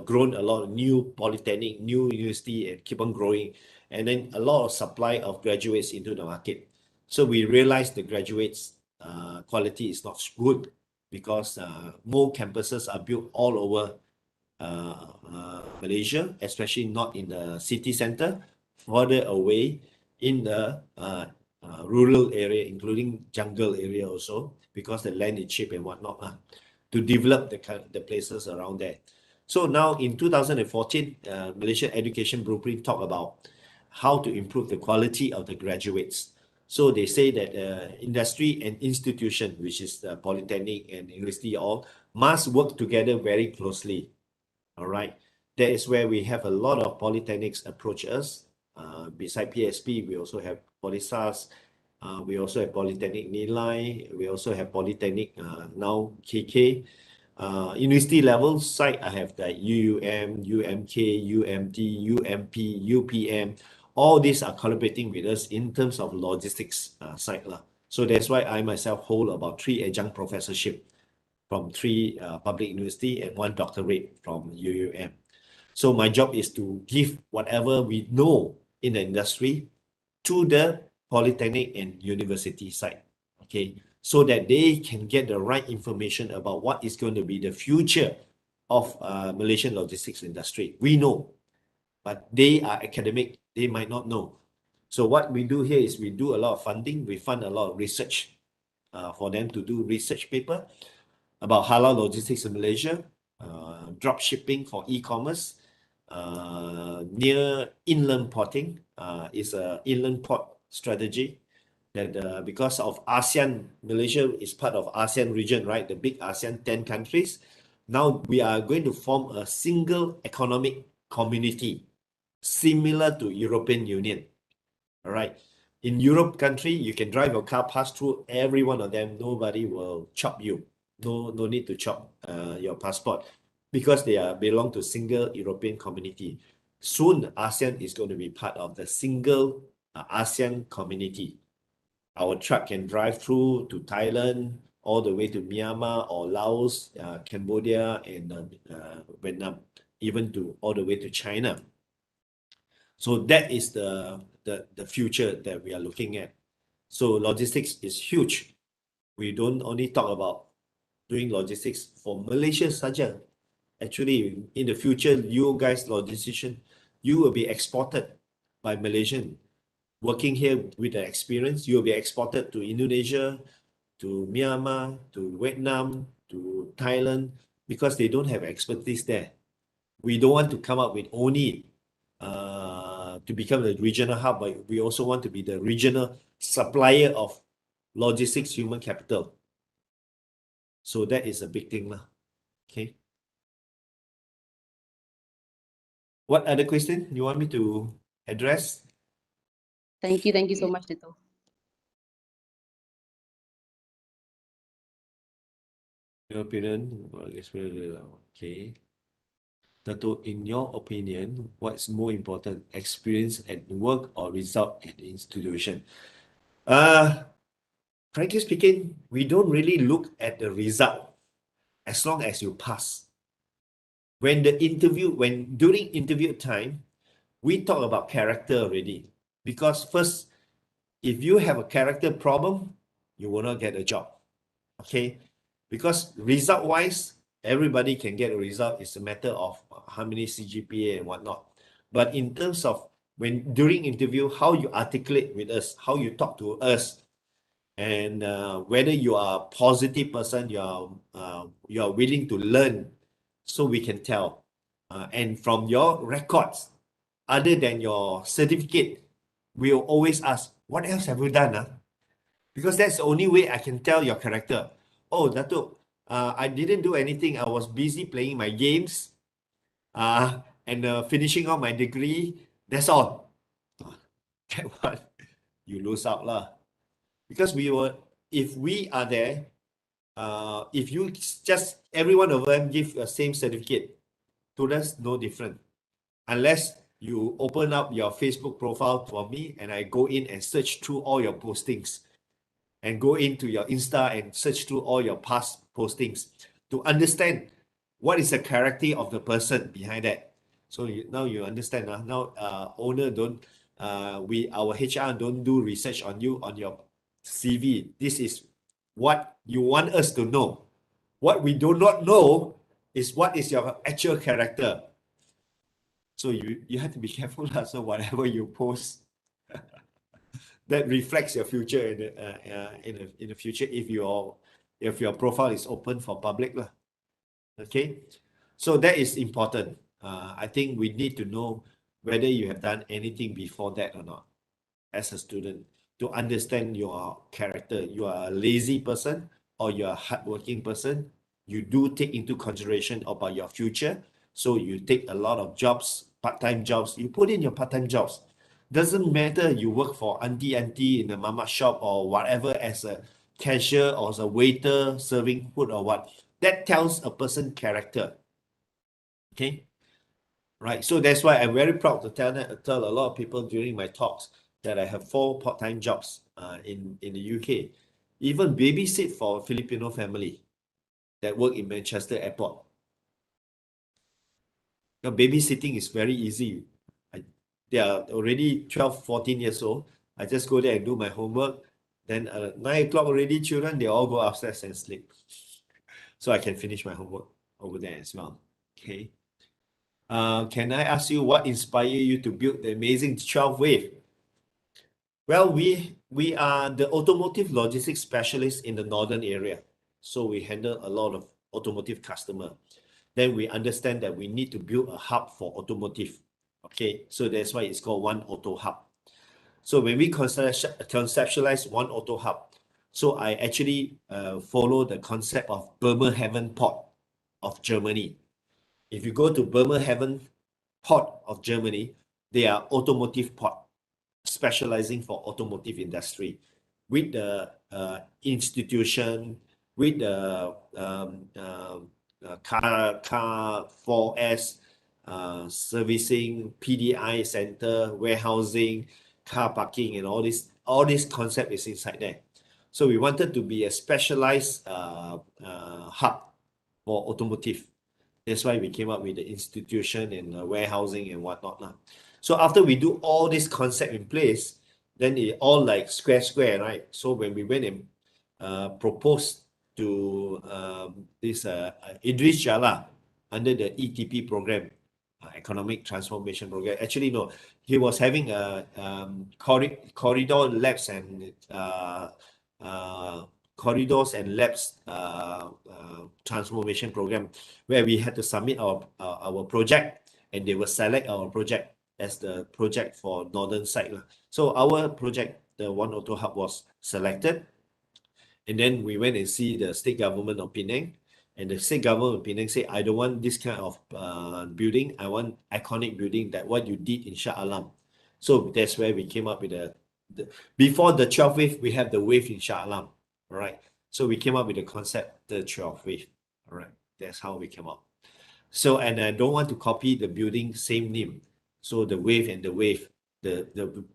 Grown a lot of new polytechnic, new university, and keep on growing. And then a lot of supply of graduates into the market. So we realized the graduates quality is not good because more campuses are built all over Malaysia, especially not in the city center, further away in the rural area, including jungle area also, because the land is cheap and whatnot, to develop the places around there. So now in 2014, Malaysia Education Blueprint talk about how to improve the quality of the graduates. So they say that industry and institution, which is the polytechnic and university, all must work together very closely. All right, that is where we have a lot of polytechnics approach us. Beside PSP, we also have Polysas. We also have Polytechnic Nilai. We also have Polytechnic now KK. University level side, I have the UUM, UMK, UMT, UMP, UPM. All these are collaborating with us in terms of logistics side. So that's why I myself hold about 3 adjunct professorship from 3 public university and 1 doctorate from UUM. So my job is to give whatever we know in the industry to the polytechnic and university side, okay, so that they can get the right information about what is going to be the future of Malaysian logistics industry. We know, but they are academic, they might not know. So what we do here is we do a lot of funding, we fund a lot of research for them to do research paper about halal logistics in Malaysia, drop shipping for e-commerce, near inland porting is a inland port strategy that because of ASEAN, Malaysia is part of ASEAN region, right? The big ASEAN 10 countries. Now we are going to form a single economic community similar to European Union. All right. In Europe country, you can drive your car pass through every one of them. Nobody will chop you. No need to chop your passport because they belong to single European community. Soon, ASEAN is going to be part of the single ASEAN community. Our truck can drive through to Thailand, all the way to Myanmar or Laos, Cambodia, and Vietnam, even to all the way to China. So that is the future that we are looking at. So logistics is huge. We don't only talk about doing logistics for Malaysia saja. Actually, in the future, you guys logistician, you will be exported by Malaysian. Working here with the experience, you will be exported to Indonesia, to Myanmar, to Vietnam, to Thailand, because they don't have expertise there. We don't want to come up with only to become the regional hub, but we also want to be the regional supplier of logistics human capital. So that is a big thing lah. Okay. What other question you want me to address? Thank you so much, Dato. Your opinion, okay. Dato, in your opinion, what's more important, experience at work or result at the institution? Frankly speaking, we don't really look at the result as long as you pass. When during interview time, we talk about character already. Because first, if you have a character problem, you will not get a job. Okay? Because result-wise, everybody can get a result. It's a matter of how many CGPA and whatnot. But in terms of during interview, how you articulate with us, how you talk to us, and whether you are a positive person, you are willing to learn, so we can tell. And from your records, other than your certificate, we'll always ask, what else have you done? Because that's the only way I can tell your character. Oh, Dato, I didn't do anything. I was busy playing my games and finishing off my degree. That's all. That one, you lose out lah. Because if we are there, if you just, every one of them give the same certificate, to us, no different. Unless you open up your Facebook profile for me and I go in and search through all your postings and go into your Insta and search through all your past postings to understand what is the character of the person behind that. So now you understand. Now owner don't, our HR don't do research on you on your CV. This is what you want us to know. What we do not know is what is your actual character. So you have to be careful. So whatever you post, that reflects your future in the future if your profile is open for public lah. Okay, so that is important. I think we need to know whether you have done anything before that or not as a student to understand your character. You are a lazy person or you are a hardworking person. You do take into consideration about your future. So you take a lot of jobs, part-time jobs. You put in your part-time jobs. Doesn't matter you work for auntie in a mama shop or whatever as a cashier or as a waiter serving food or what. That tells a person's character. Okay, right. So that's why I'm very proud to tell a lot of people during my talks. that I have 4 part-time jobs in the UK. Even babysit for a Filipino family that work in Manchester Airport. Now, babysitting is very easy. They are already 12, 14 years old. I just go there and do my homework. Then 9 o'clock already, children, they all go upstairs and sleep. So I can finish my homework over there as well. Okay. Can I ask you what inspired you to build the amazing 12 wave? Well, we are the automotive logistics specialists in the northern area. So we handle a lot of automotive customer. Then we understand that we need to build a hub for automotive. Okay, so that's why it's called One Auto Hub. So when we conceptualize One Auto Hub, so I actually follow the concept of Bremerhaven Port of Germany. If you go to Bremerhaven Port of Germany, they are automotive port specializing for automotive industry with the institution, with the car 4S servicing, PDI center, warehousing, car parking, and all this concept is inside there. So we wanted to be a specialized hub for automotive. That's why we came up with the institution and warehousing and whatnot. So after we do all this concept in place, then it all like square, right? So when we went and proposed to this Idris Jala under the ETP program, Economic Transformation Program. Actually, no, he was having a corridor labs and corridors and labs transformation program, where we had to submit our project, and they will select our project as the project for northern side. So our project, the One Auto Hub, was selected, and then we went and see the state government of Penang, and the state government of Penang said, I don't want this kind of building. I want iconic building that what you did in Shah Alam. So that's where we came up with before the 12th wave, we have the wave in Shah Alam. All right. So we came up with the concept, the 12th wave. All right. That's how we came up. So, and I don't want to copy the building same name. So the wave and the wave, the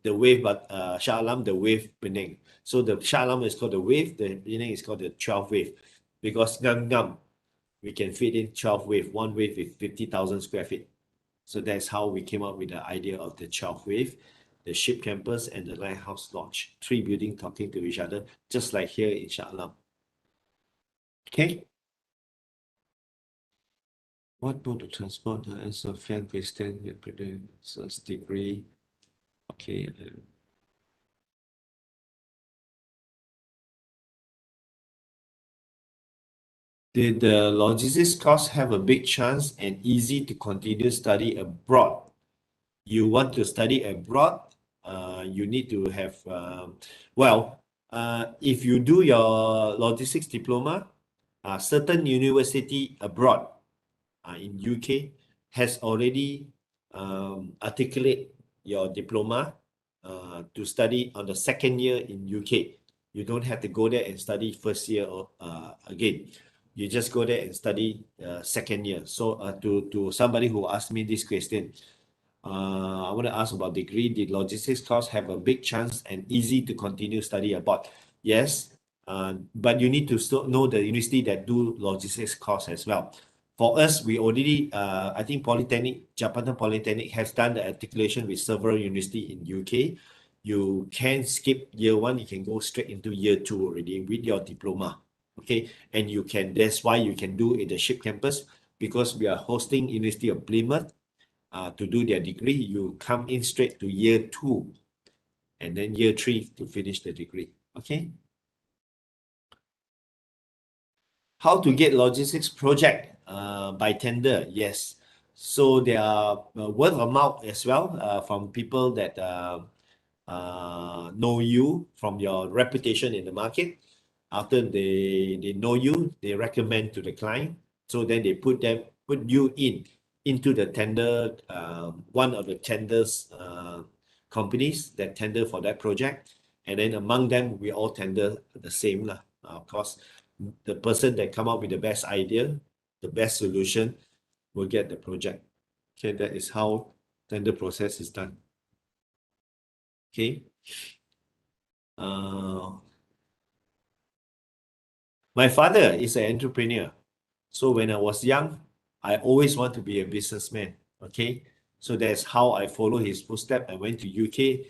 wave, but Shah Alam, the wave Penang. So the Shah Alam is called the wave, the Penang is called the 12th wave, because ngam we can fit in 12 wave, one wave with 50,000 square feet. So that's how we came up with the idea of the 12th wave, the ship campus, and the lighthouse lodge. 3 buildings talking to each other, just like here in Shah Alam. Okay. What mode to transport as a fan Christian degree? Okay. Did the logistics course have a big chance and easy to continue study abroad? You want to study abroad, you need to have, if you do your logistics diploma, certain university abroad in UK has already articulate your diploma to study on the second year in UK. You don't have to go there and study first year again. You just go there and study second year. So to somebody who asked me this question, I want to ask about degree. Did logistics course have a big chance and easy to continue study abroad? Yes, but you need to still know the university that do logistics course as well. For us, we already, I think Polytechnic, Japatan Polytechnic has done the articulation with several universities in UK. You can skip year 1, you can go straight into year 2 already with your diploma. Okay, and that's why you can do in the ship campus, because we are hosting University of Plymouth to do their degree. You come in straight to year 2 and then year 3 to finish the degree. Okay. How to get logistics project by tender? Yes. So there are word of mouth as well from people that know you, from your reputation in the market. After they know you, they recommend to the client. So then they put you into the tender, one of the tenders companies that tender for that project. And then among them, we all tender the same. Of course, the person that come up with the best idea, the best solution, will get the project. Okay, that is how tender process is done. Okay. My father is an entrepreneur. So when I was young, I always want to be a businessman. Okay. So that's how I follow his footsteps. I went to UK.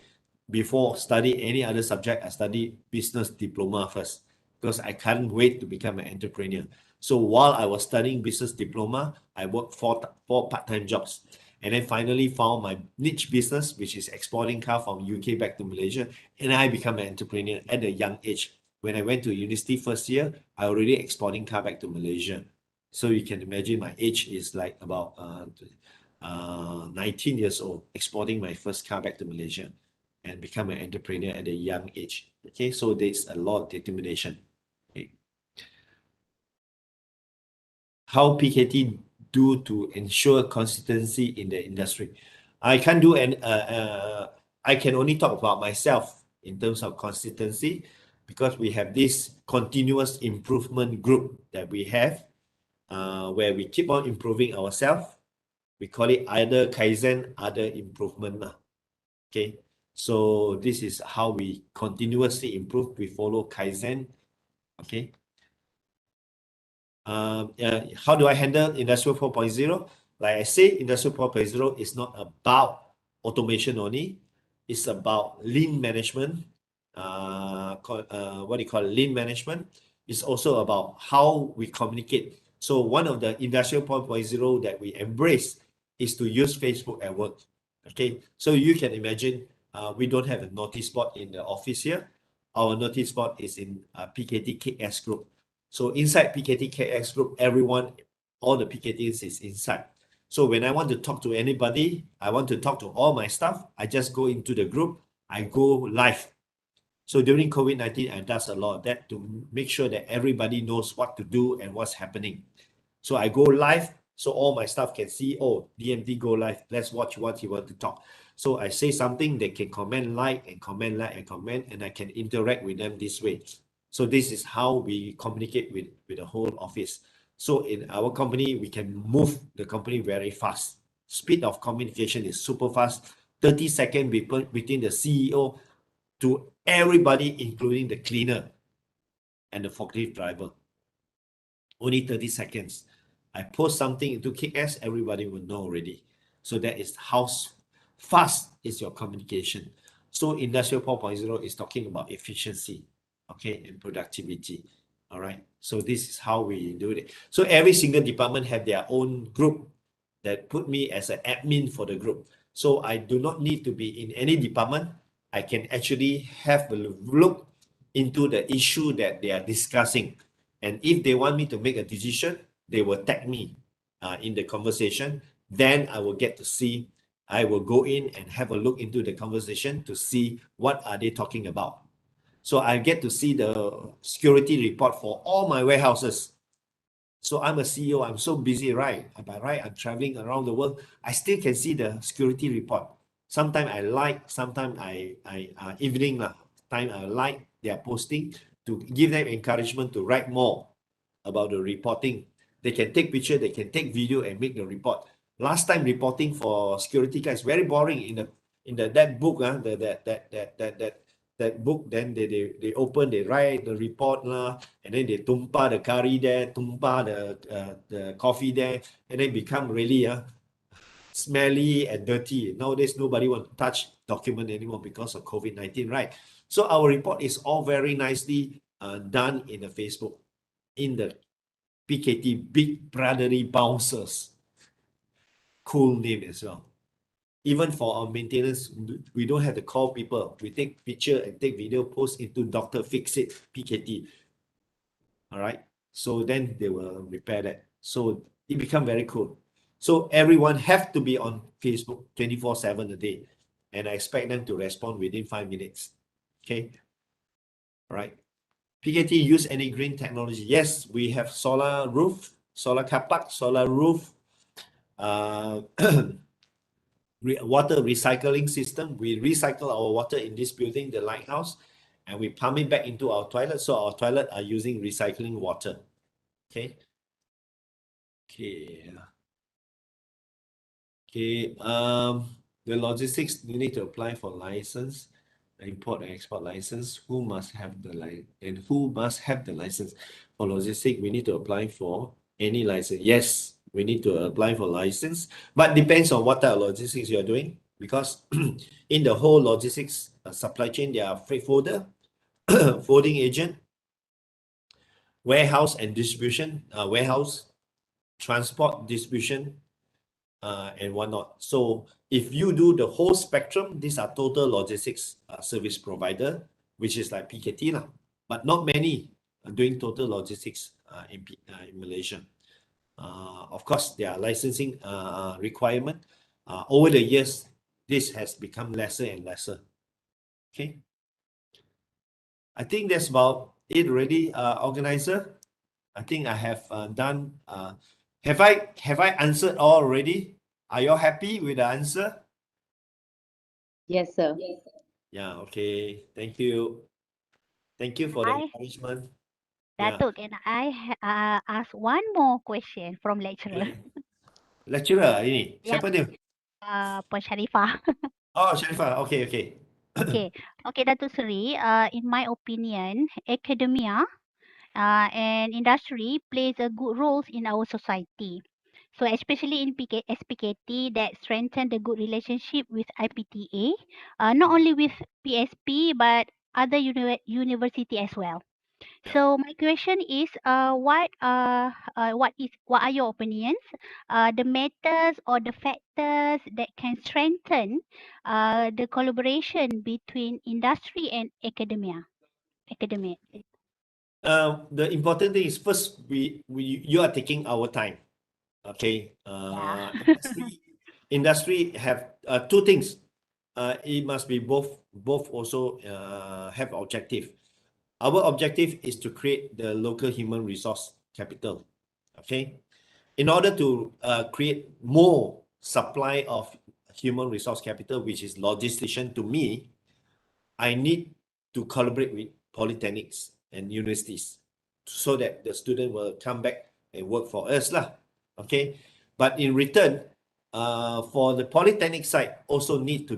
Before studying any other subject, I studied business diploma first because I can't wait to become an entrepreneur. So while I was studying business diploma, I worked four part-time jobs. And then finally found my niche business, which is exporting car from UK back to Malaysia. And I become an entrepreneur at a young age. When I went to university first year, I already exporting car back to Malaysia. So you can imagine my age is like about 19 years old, exporting my first car back to Malaysia and become an entrepreneur at a young age. Okay, so there's a lot of determination. Okay. How PKT do to ensure consistency in the industry? I can't do I can only talk about myself in terms of consistency because we have this continuous improvement group that we have where we keep on improving ourselves. We call it either Kaizen, other improvement. Okay, so this is how we continuously improve. We follow Kaizen. Okay. How do I handle Industrial 4.0? Like I say, Industrial 4.0 is not about automation only. It's about lean management. What do you call it? Lean management. It's also about how we communicate. So one of the Industrial 4.0 that we embrace is to use Facebook at work. Okay, so you can imagine we don't have a notice board in the office here. Our notice board is in PKT KS group. So inside PKT KX group, everyone, all the PKTs is inside. So when I want to talk to anybody, I want to talk to all my staff, I just go into the group, I go live. So during COVID-19, I does a lot of that to make sure that everybody knows what to do and what's happening. So I go live, so all my staff can see, oh, DMT go live, let's watch what he want to talk. So I say something, they can comment, like, and comment, like, and comment, and I can interact with them this way. So this is how we communicate with the whole office. So in our company, we can move the company very fast. Speed of communication is super fast. 30 seconds between the CEO to everybody, including the cleaner and the forklift driver. Only 30 seconds. I post something into KS, everybody will know already. So that is how fast is your communication. So Industrial 4.0 is talking about efficiency, okay, and productivity. All right. So this is how we do it. So every single department have their own group that put me as an admin for the group. So I do not need to be in any department. I can actually have a look into the issue that they are discussing. And if they want me to make a decision, they will tag me in the conversation. Then I will get to see, I will go in and have a look into the conversation to see what are they talking about. So I get to see the security report for all my warehouses. So I'm a CEO, I'm so busy, right? By right, I'm traveling around the world. I still can see the security report. Sometimes I like, sometimes evening time I like their posting to give them encouragement to write more about the reporting. They can take picture, they can take video and make the report. Last time reporting for security guys very boring in that book, that book, then they open, they write the report and then they tumpah the curry there, tumpah the coffee there, and then become really smelly and dirty. Nowadays, nobody want to touch document anymore because of COVID-19, right? So our report is all very nicely done in the Facebook, in the PKT, Big Brotherly Bouncers. Cool name as well. Even for our maintenance, we don't have to call people. We take picture and take video, post into Dr. Fix It PKT. All right. So then they will repair that. So it become very cool. So everyone have to be on Facebook 24/7 a day. And I expect them to respond within 5 minutes. Okay. All right. PKT use any green technology? Yes, we have solar roof, solar car park, solar roof, water recycling system. We recycle our water in this building, the lighthouse, and we pump it back into our toilet. So our toilet are using recycling water. Okay. Okay. Okay. The logistics, you need to apply for license. import and export license, who must have the license? For logistics, we need to apply for any license. Yes, we need to apply for license, but depends on what type of logistics you are doing, because in the whole logistics supply chain, there are freight forwarder, forwarding agent, warehouse and distribution, warehouse, transport, distribution, and whatnot. So if you do the whole spectrum, these are total logistics service provider, which is like PKT lah. But not many are doing total logistics in Malaysia. Of course, there are licensing requirement. Over the years, this has become lesser and lesser. Okay. I think that's about it already, organizer. I think I have done. Have I answered all already? Are you all happy with the answer? Yes, sir. Yeah, okay. Thank you. Thank you for the I, encouragement. Yeah. Dato, can I ask one more question from lecturer? Lecturer ini. Yep. Siapa dia? Puan Sharifah. Oh, Sharifah. Okay, okay. Okay. Okay, Dato Seri, in my opinion, academia and industry plays a good roles in our society. So especially in SPKT that strengthen the good relationship with IPTA, not only with PSP but other university as well. Yeah. So my question is, what are your opinions? The methods or the factors that can strengthen the collaboration between industry and academia? The important thing is first you are taking our time. Okay. Yeah. Industry have two things. It must be both also have objective. Our objective is to create the local human resource capital. Okay. In order to create more supply of human resource capital, which is logistician to me, I need to collaborate with polytechnics and universities so that the student will come back and work for us lah. Okay. But in return, for the polytechnic side, also need to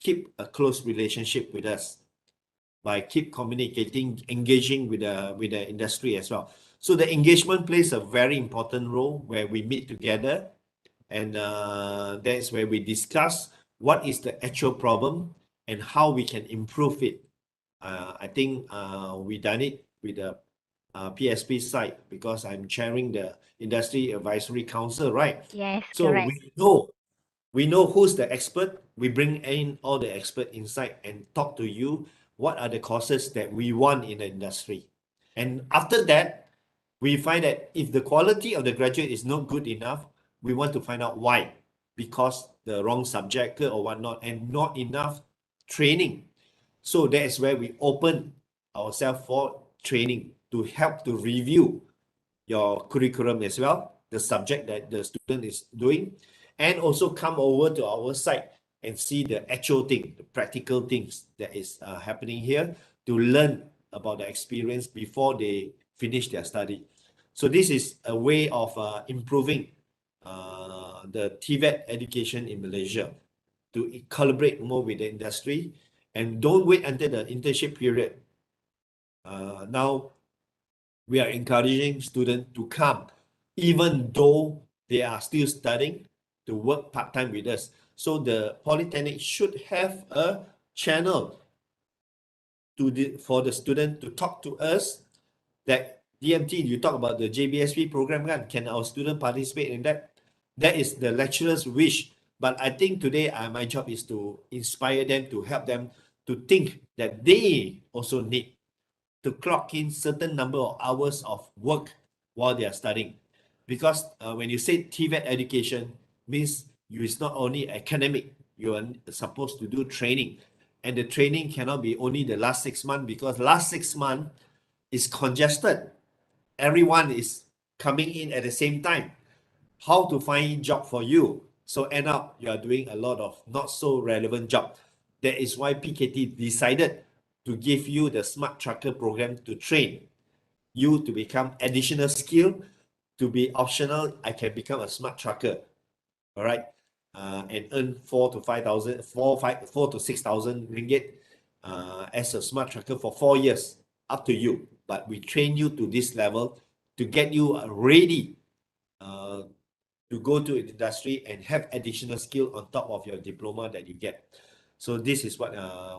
keep a close relationship with us by keep communicating, engaging with the industry as well. So the engagement plays a very important role where we meet together, and that's where we discuss what is the actual problem and how we can improve it. I think we done it with the PSP side because I'm chairing the Industry Advisory Council, right? Yes, So correct. we know who's the expert. We bring in all the expert inside and talk to you. What are the courses that we want in the industry? And after that, we find that if the quality of the graduate is not good enough, we want to find out why. Because the wrong subject or whatnot, and not enough training. So that is where we open ourselves for training to help to review your curriculum as well, the subject that the student is doing, and also come over to our site and see the actual thing, the practical things that is happening here to learn about the experience before they finish their study. So this is a way of improving the TVET education in Malaysia, to collaborate more with the industry and don't wait until the internship period. Now we are encouraging students to come, even though they are still studying, to work part-time with us. So the polytechnic should have a channel for the student to talk to us that DMT, you talk about the JBSP program, can our student participate in that? That is the lecturer's wish. But I think today my job is to inspire them, to help them to think that they also need to clock in certain number of hours of work while they are studying. Because when you say TVET education, means you is not only academic, you are supposed to do training. And the training cannot be only the last 6 months, because last 6 months is congested. Everyone is coming in at the same time. How to find job for you? So end up you are doing a lot of not so relevant job. That is why PKT decided to give you the Smart Trucker program to train you to become additional skill, to be optional. I can become a smart trucker, all right, and earn 4 to 6,000 ringgit as a smart tracker for 4 years, up to you. But we train you to this level to get you ready to go to industry and have additional skill on top of your diploma that you get. So this is what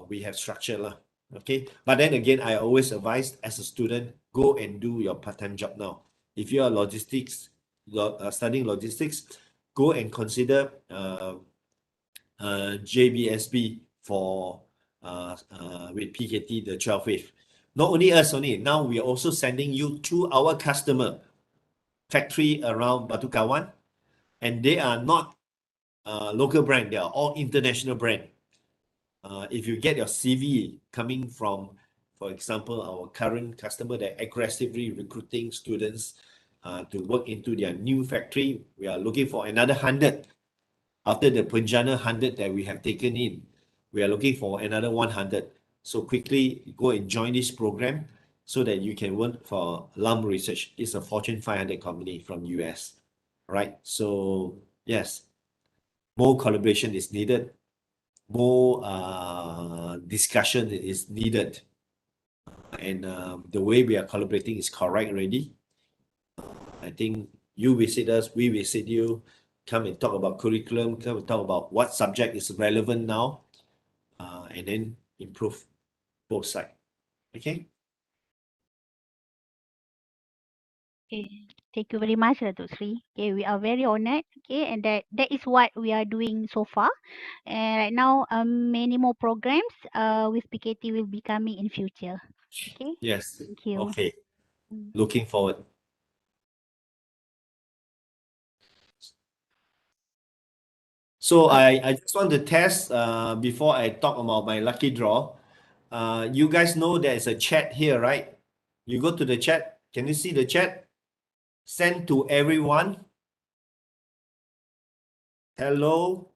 we have structured lah. Okay, but then again, I always advise as a student, go and do your part-time job now. If you are studying logistics, go and consider JBSB for with PKT, the 12 wave. Not only us only, now we are also sending you to our customer factory around Batu Kawan, and they are not local brand, they are all international brand. If you get your CV coming from, for example, our current customer that aggressively recruiting students to work into their new factory, we are looking for another 100. After the Penjana 100 that we have taken in, we are looking for another 100. So quickly go and join this program so that you can work for Lum Research. It's a Fortune 500 company from US, right? So yes, more collaboration is needed. More discussion is needed. And the way we are collaborating is correct already. I think you visit us, we visit you, come and talk about curriculum, come and talk about what subject is relevant now, and then improve both sides. Okay? Okay, thank you very much, Dato Seri. Okay, we are very honored. Okay, and that is what we are doing so far. And right now, many more programs with PKT will be coming in future. Okay. Yes. Thank you. Okay. Looking forward. So I just want to test before I talk about my lucky draw. You guys know there's a chat here, right? You go to the chat. Can you see the chat? Send to everyone. Hello.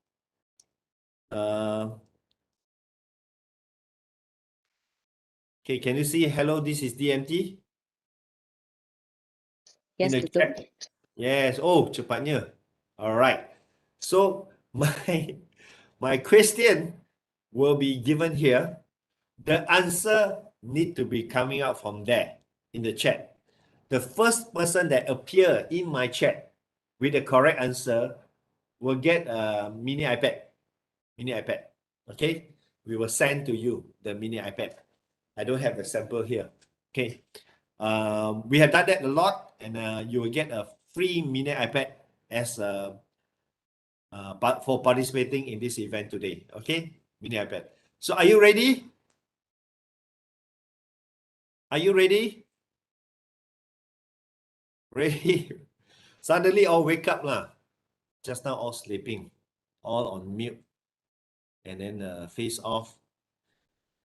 Okay, can you see hello? This is DMT in Yes, the Dato. chat. Yes. Oh, cepatnya. All right. So my question will be given here. The answer need to be coming out from there in the chat. The first person that appear in my chat with the correct answer will get a mini iPad. Mini iPad. Okay. We will send to you the mini iPad. I don't have the sample here. Okay. We have done that a lot, and you will get a free mini iPad as for participating in this event today. Okay, mini iPad. So are you ready? Are you ready? Ready? Suddenly all wake up lah. Just now all sleeping, all on mute, and then face off.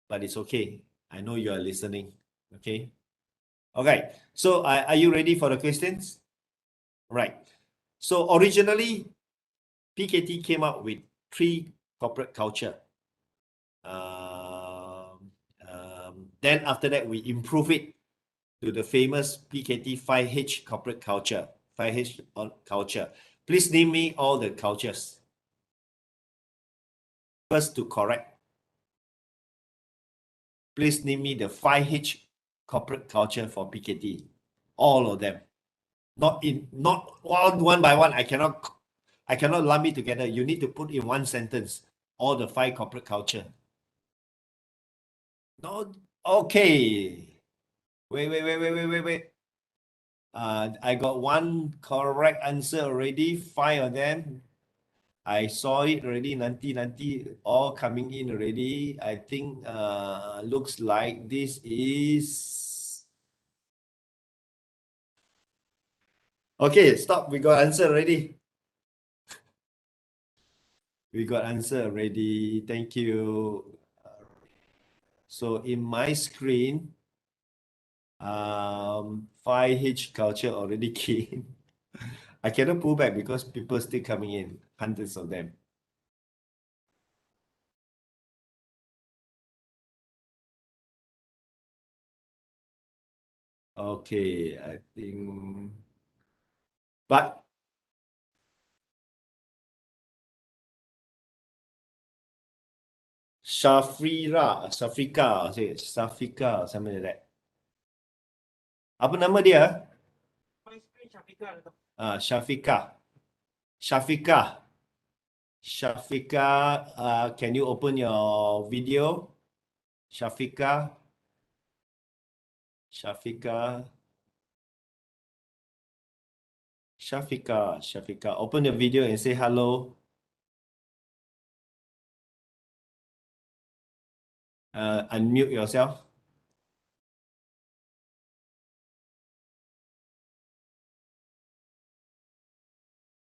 But it's okay. I know you are listening. Okay. Okay. So are you ready for the questions? Right. So originally, PKT came up with 3 corporate culture. Then after that, we improve it to the famous PKT 5H corporate culture. 5H culture. Please name me all the cultures. First to correct. Please name me the 5H corporate culture for PKT. All of them. Not one by one. I cannot lump it together. You need to put in one sentence all the 5 corporate culture. No, okay. Wait. I got one correct answer already. 5 of them. I saw it already. Nanti all coming in already. I think looks like this is okay. Stop. We got answer already. We got answer already. Thank you. So in my screen, 5H culture already came. I cannot pull back because people still coming in, hundreds of them. Okay, I think, but Shafika, something like that. Apa nama dia? Shafika. Shafika, can you open your video? Shafika. Shafika, open the video and say hello. Unmute yourself.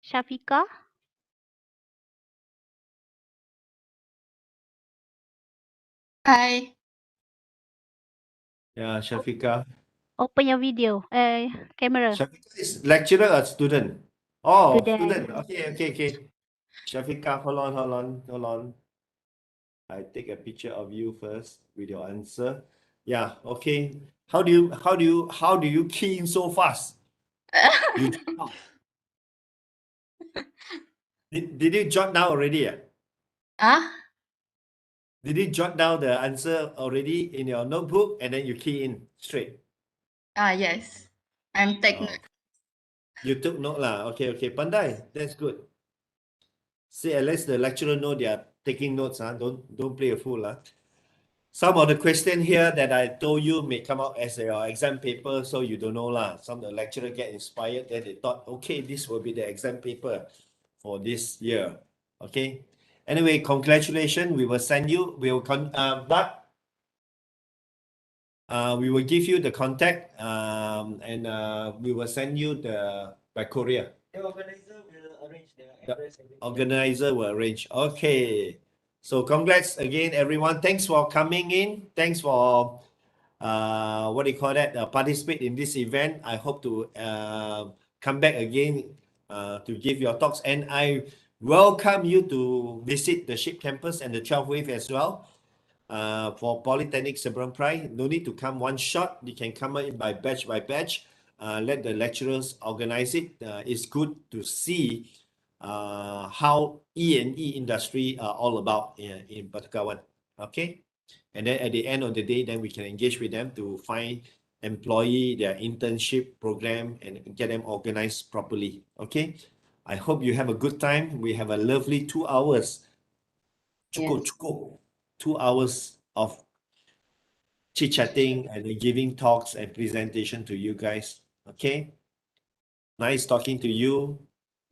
Shafika, Hi. Yeah, Shafika. open your video, camera. Shafika is lecturer or student? Oh, Student. student. Okay. Shafika, hold on. I take a picture of you first with your answer. Yeah, okay. How do you key in so fast? You did you jot down already? Ah, Did you jot down the answer already in your notebook and then you key in straight? yes. I'm take Oh, note. you took note lah. Okay. Pandai. That's good. See, at least the lecturer know they are taking notes. Don't play a fool. Some of the question here that I told you may come out as your exam paper, so you don't know lah. Some of the lecturer get inspired, then they thought, okay, this will be the exam paper for this year. Okay. Anyway, congratulations. We will send you. We will we will give you the contact. And we will send you by courier. The organizer will arrange the The address. organizer will arrange. Okay. So congrats again, everyone. Thanks for coming in. Thanks for what do you call that? Participate in this event. I hope to come back again to give your talks, and I welcome you to visit the SHIP campus and the 12 Wave as well. For Polytechnic Seberang Perai, no need to come one shot. You can come in by batch. Let the lecturers organize it. It's good to see how E&E industry are all about in Batagawan. Okay. And then at the end of the day, then we can engage with them to find employee, their internship program, and get them organized properly. Okay. I hope you have a good time. We have a lovely 2 hours. Yes. 2 hours of chit-chatting and giving talks and presentation to you guys. Okay. Nice talking to you.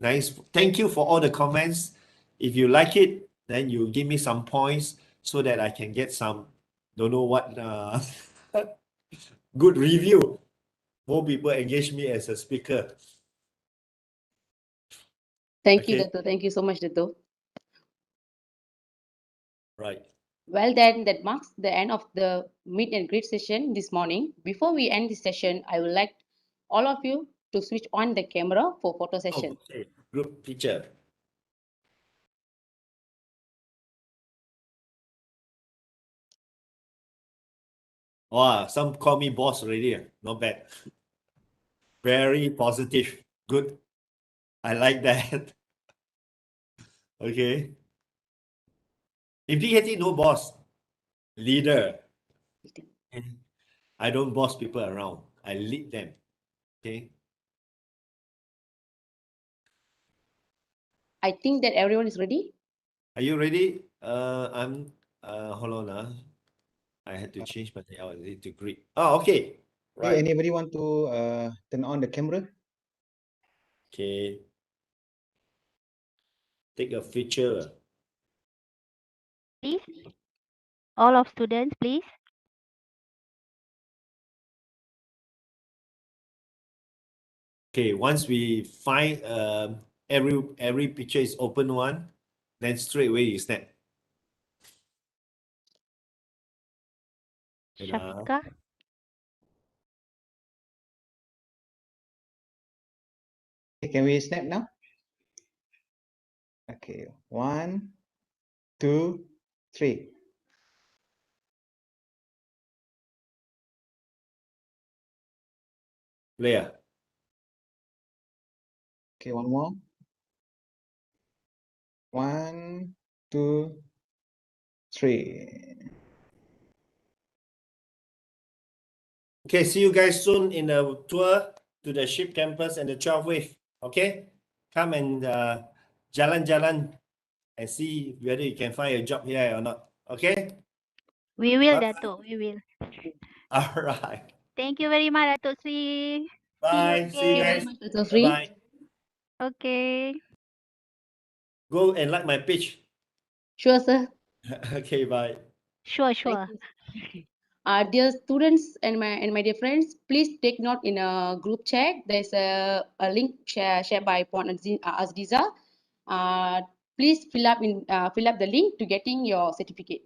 Nice. Thank you for all the comments. If you like it, then you give me some points so that I can get some, don't know what, good review. More people engage me as a speaker. Thank you, Okay. Dato. Thank you so much, Dato. Right. Well, then that marks the end of the meet and greet session this morning. Before we end this session, I would like all of you to switch on the camera for photo session. Okay. Group picture. Wow, some call me boss already. Not bad. Very positive. Good. I like that. Okay. In PKT, no boss. Leader. I don't boss people around. I lead them. Okay. I think that everyone is ready. Are you ready? I'm hold on. I had to change my I was to greet. Oh, okay. Hey, Right. anybody want to turn on the camera? Okay. Take a picture. Please, all of students, please. Okay, once we find every picture is open one, then straight away you snap. Wait, Shafika, Can we snap now? Okay, 1, 2, 3. Leah. Okay, one more. 1, 2, 3. Okay, see you guys soon in the tour to the ship campus and the 12 wave. Okay, come and jalan-jalan and see whether you can find a job here or not. Okay. We will, Bye. Dato. We will. All right. Thank you very much, Dato Seri. See you Bye. See you Thank you very guys. again. much, Dato Bye Seri. bye. Okay. Go and like my page. Sure, sir. Okay. Bye. Sure, Thank sure. you. Dear students and my dear friends, please take note in a group chat. There's a link shared by Puan Azdiza. Please fill up the link to getting your certificate.